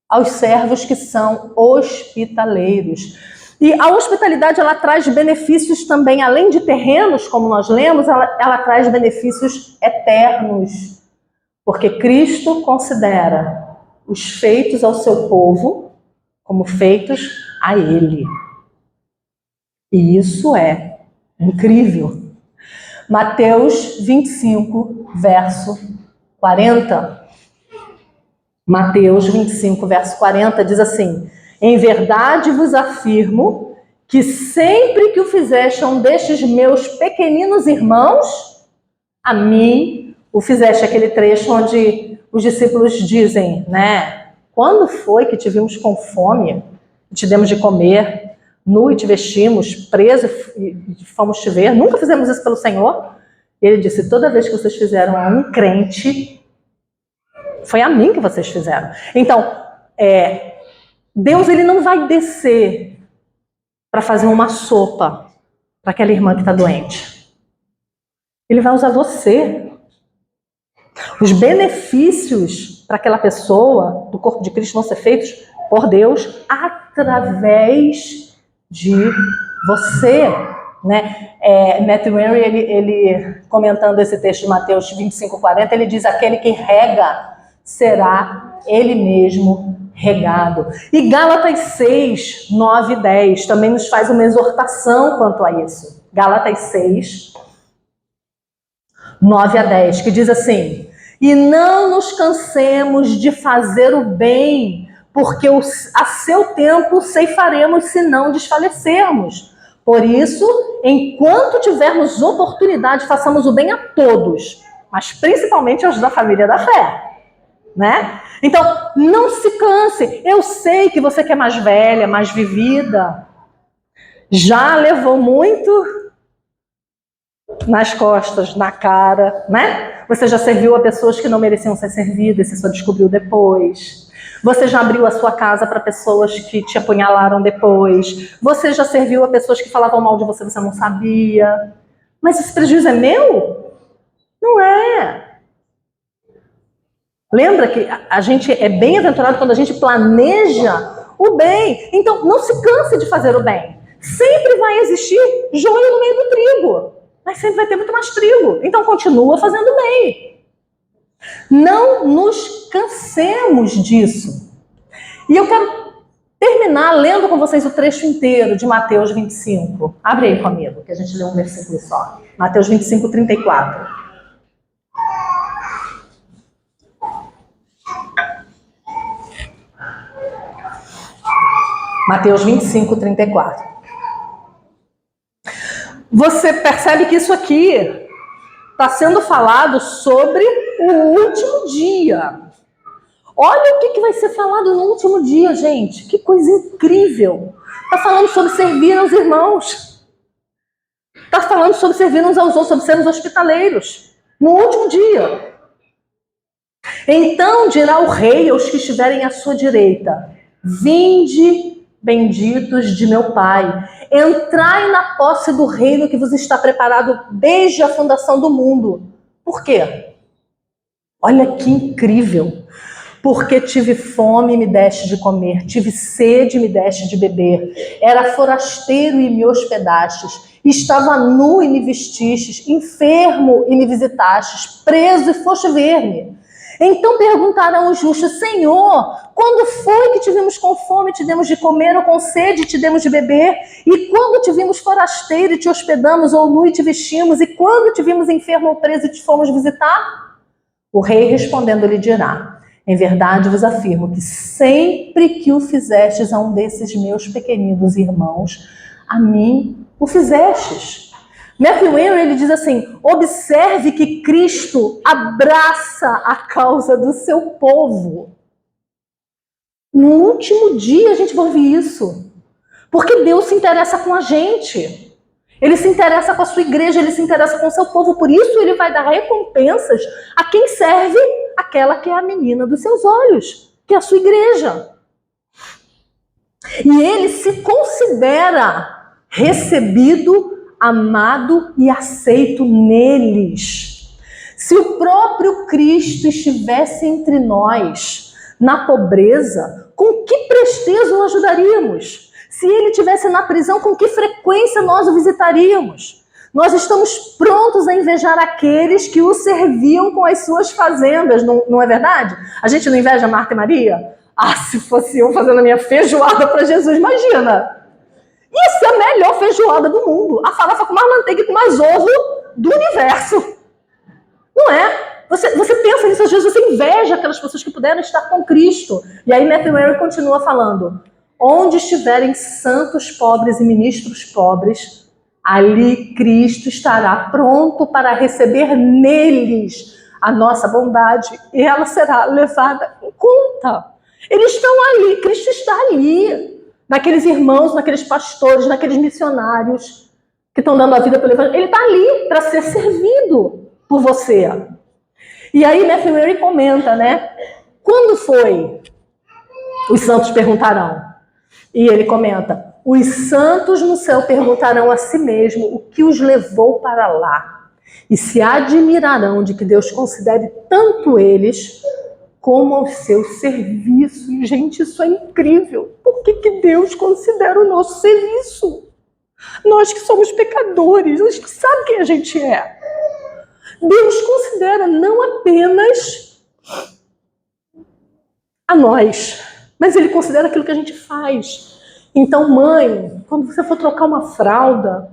aos servos que são hospitaleiros. E a hospitalidade, ela traz benefícios também, além de terrenos, como nós lemos, ela traz benefícios eternos. Porque Cristo considera os feitos ao seu povo como feitos a Ele. E isso é incrível. Mateus 25, verso 40. Mateus 25, verso 40 diz assim: em verdade vos afirmo que sempre que o fizeste a um destes meus pequeninos irmãos, a mim o fizeste. Aquele trecho onde os discípulos dizem, né? Quando foi que te vimos com fome e te demos de comer, nu e te vestimos, preso e fomos te ver? Nunca fizemos isso pelo Senhor? Ele disse, toda vez que vocês fizeram a um crente, foi a mim que vocês fizeram. Então, Deus, ele não vai descer para fazer uma sopa para aquela irmã que está doente. Ele vai usar você. Os benefícios para aquela pessoa do corpo de Cristo vão ser feitos por Deus através de você, né? Matthew Henry, ele comentando esse texto de Mateus 25, 40, ele diz, aquele que rega será ele mesmo regado. E Gálatas 6, 9 e 10 também nos faz uma exortação quanto a isso. Gálatas 6, 9 a 10, que diz assim: e não nos cansemos de fazer o bem, porque a seu tempo ceifaremos se não desfalecermos. Por isso, enquanto tivermos oportunidade, façamos o bem a todos, mas principalmente aos da família da fé, né? Então, não se canse. Eu sei que você que é mais velha, mais vivida, já levou muito nas costas, na cara, né? Você já serviu a pessoas que não mereciam ser servidas, você só descobriu depois. Você já abriu a sua casa para pessoas que te apunhalaram depois. Você já serviu a pessoas que falavam mal de você, você não sabia. Mas esse prejuízo é meu? Não é. Lembra que a gente é bem-aventurado quando a gente planeja o bem. Então, não se canse de fazer o bem. Sempre vai existir joio no meio do trigo. Mas sempre vai ter muito mais trigo. Então, continua fazendo bem. Não nos cansemos disso. E eu quero terminar lendo com vocês o trecho inteiro de Mateus 25. Abre aí comigo, que a gente lê um versículo só. Mateus 25, 34. Mateus 25, 34. Você percebe que isso aqui está sendo falado sobre o último dia. Olha o que vai ser falado no último dia, gente. Que coisa incrível. Está falando sobre servir aos irmãos. Está falando sobre servir uns aos outros, sobre sermos hospitaleiros. No último dia. Então dirá o rei aos que estiverem à sua direita: vinde, benditos de meu Pai, entrai na posse do reino que vos está preparado desde a fundação do mundo. Por quê? Olha que incrível. Porque tive fome e me deste de comer, tive sede e me deste de beber, era forasteiro e me hospedastes, estava nu e me vestistes, enfermo e me visitastes, preso e foste ver-me. Então perguntarão os justos: Senhor, quando foi que te vimos com fome e te demos de comer, ou com sede e te demos de beber? E quando te vimos forasteiro e te hospedamos, ou nu e te vestimos? E quando te vimos enfermo ou preso e te fomos visitar? O rei respondendo lhe dirá: em verdade vos afirmo que sempre que o fizestes a um desses meus pequeninos irmãos, a mim o fizestes. Matthew Henry, ele diz assim: observe que Cristo abraça a causa do seu povo. No último dia a gente vai ouvir isso. Porque Deus se interessa com a gente. Ele se interessa com a sua igreja, ele se interessa com o seu povo. Por isso ele vai dar recompensas a quem serve aquela que é a menina dos seus olhos, que é a sua igreja. E ele se considera recebido, amado e aceito neles. Se o próprio Cristo estivesse entre nós, na pobreza, com que presteza o ajudaríamos? Se ele estivesse na prisão, com que frequência nós o visitaríamos? Nós estamos prontos a invejar aqueles que o serviam com as suas fazendas, não é verdade? A gente não inveja Marta e Maria? Ah, se fosse eu fazendo a minha feijoada para Jesus, imagina! Isso é a melhor feijoada do mundo. A farofa com mais manteiga e com mais ovo do universo. Não é? Você pensa nisso, às vezes você inveja aquelas pessoas que puderam estar com Cristo. E aí Matthew Henry continua falando: onde estiverem santos pobres e ministros pobres, ali Cristo estará pronto para receber neles a nossa bondade e ela será levada em conta. Eles estão ali, Cristo está ali. Naqueles irmãos, naqueles pastores, naqueles missionários que estão dando a vida pelo evangelho. Ele está ali para ser servido por você. E aí Matthew Henry comenta, né? Quando foi? Os santos perguntarão. E ele comenta: os santos no céu perguntarão a si mesmo o que os levou para lá. E se admirarão de que Deus considere tanto eles como aos seus serviços. Gente, isso é incrível. Por que Deus considera o nosso serviço? Nós que somos pecadores, nós que sabemos quem a gente é. Deus considera não apenas a nós, mas Ele considera aquilo que a gente faz. Então, mãe, quando você for trocar uma fralda,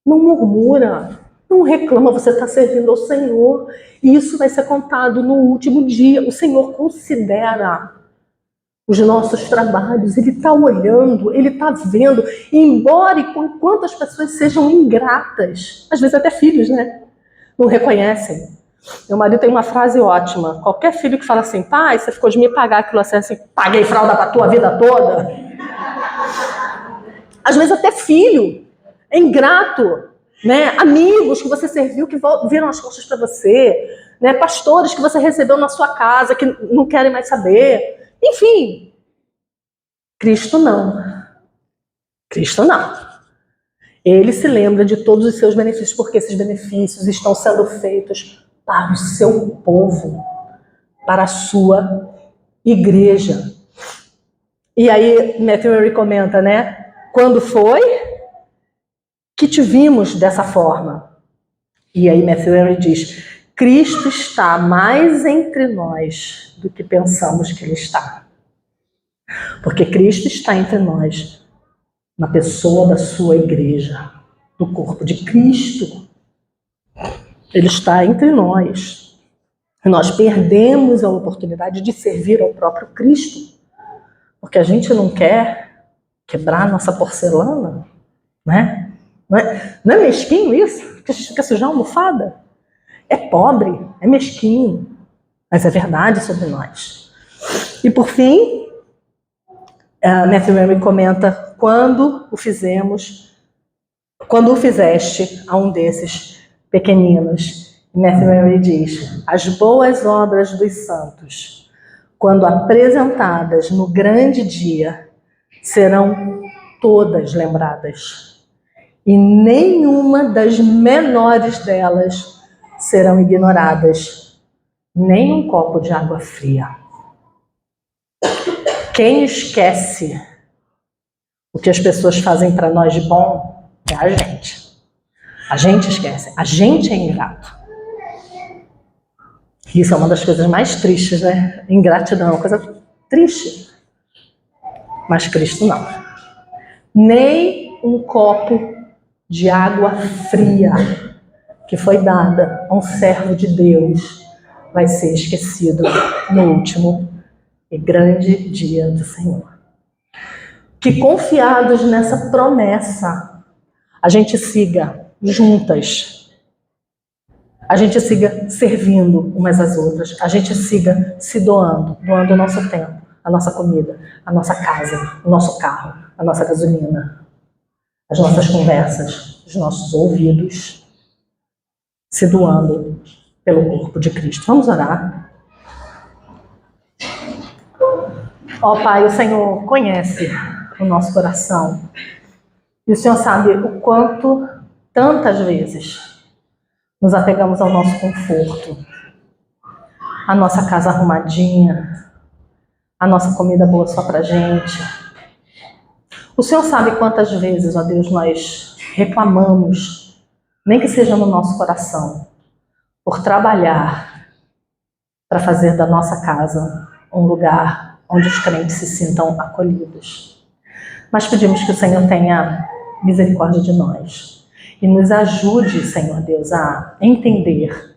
não murmura, não reclama, você está servindo ao Senhor. E isso vai ser contado no último dia. O Senhor considera os nossos trabalhos, Ele está olhando, Ele está vendo. E embora enquanto as pessoas sejam ingratas, às vezes até filhos, né? Não reconhecem. Meu marido tem uma frase ótima. Qualquer filho que fala assim: pai, você ficou de me pagar aquilo assim, paguei fralda para a tua vida toda. Às vezes até filho é ingrato. né? Amigos que você serviu que viram as costas para você, né? Pastores que você recebeu na sua casa que não querem mais saber. Enfim, Cristo não. Cristo não. Ele se lembra de todos os seus benefícios, porque esses benefícios estão sendo feitos para o seu povo, para a sua igreja. E aí, Matthew Henry comenta, né? Quando foi que te vimos dessa forma? E aí, Matthew Henry diz: Cristo está mais entre nós do que pensamos que Ele está. Porque Cristo está entre nós, na pessoa da sua igreja, do corpo de Cristo. Ele está entre nós. E nós perdemos a oportunidade de servir ao próprio Cristo. Porque a gente não quer quebrar nossa porcelana, né? Não é mesquinho isso? Porque a gente quer sujar a almofada? É pobre, é mesquinho, mas é verdade sobre nós. E por fim, Matthew Henry comenta: quando o fizeste a um desses pequeninos. Matthew Henry diz: as boas obras dos santos, quando apresentadas no grande dia, serão todas lembradas. E nenhuma das menores delas serão ignoradas. Nem um copo de água fria. Quem esquece o que as pessoas fazem para nós de bom é a gente. A gente esquece. A gente é ingrato. Isso é uma das coisas mais tristes, né? Ingratidão é uma coisa triste. Mas Cristo não. Nem um copo de água fria que foi dada a um servo de Deus vai ser esquecido no último e grande dia do Senhor. Que confiados nessa promessa, a gente siga juntas, a gente siga servindo umas às outras, a gente siga se doando o nosso tempo, a nossa comida, a nossa casa, o nosso carro, a nossa gasolina, as nossas conversas, os nossos ouvidos, se doando pelo corpo de Cristo. Vamos orar? Ó Pai, o Senhor conhece o nosso coração. E o Senhor sabe o quanto, tantas vezes, nos apegamos ao nosso conforto, a nossa casa arrumadinha, a nossa comida boa só pra gente. O Senhor sabe quantas vezes, ó Deus, nós reclamamos, nem que seja no nosso coração, por trabalhar para fazer da nossa casa um lugar onde os crentes se sintam acolhidos. Mas pedimos que o Senhor tenha misericórdia de nós e nos ajude, Senhor Deus, a entender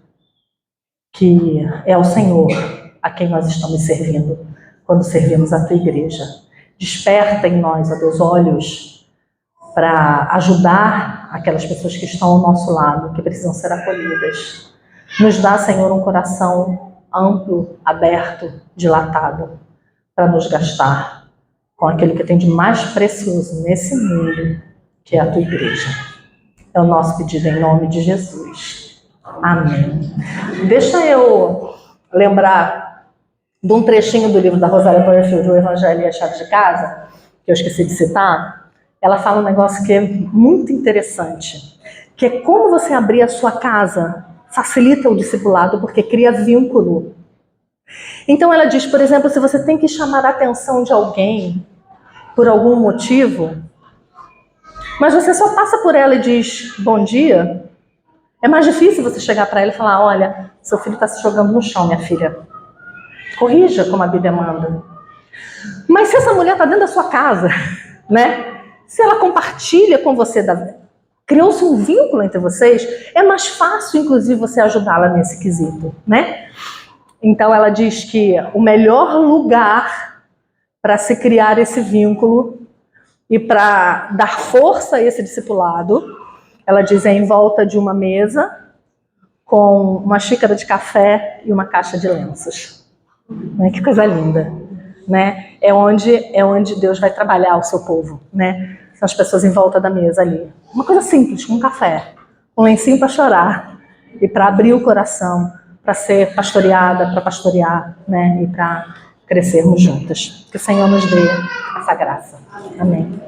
que é o Senhor a quem nós estamos servindo quando servimos a Tua igreja. Desperta em nós, ó Deus, olhos para ajudar aquelas pessoas que estão ao nosso lado, que precisam ser acolhidas. Nos dá, Senhor, um coração amplo, aberto, dilatado, para nos gastar com aquilo que tem de mais precioso nesse mundo, que é a Tua igreja. É o nosso pedido em nome de Jesus. Amém. Deixa eu lembrar de um trechinho do livro da Rosália Porterfield, O Evangelho e a Chave de Casa, que eu esqueci de citar. Ela fala um negócio que é muito interessante, que é como você abrir a sua casa facilita o discipulado, porque cria vínculo. Então ela diz, por exemplo, se você tem que chamar a atenção de alguém por algum motivo, mas você só passa por ela e diz bom dia, é mais difícil você chegar para ela e falar: olha, seu filho está se jogando no chão, minha filha. Corrija, como a Bíblia manda. Mas se essa mulher está dentro da sua casa, né? Se ela compartilha com você, criou-se um vínculo entre vocês, é mais fácil, inclusive, você ajudá-la nesse quesito, né? Então ela diz que o melhor lugar para se criar esse vínculo e para dar força a esse discipulado, ela diz, é em volta de uma mesa com uma xícara de café e uma caixa de lenços. Que coisa linda, né? É onde Deus vai trabalhar o seu povo, né? São as pessoas em volta da mesa ali. Uma coisa simples, um café, um lencinho para chorar e para abrir o coração, para ser pastoreada, para pastorear, né? E para crescermos juntas. Que o Senhor nos dê essa graça. Amém.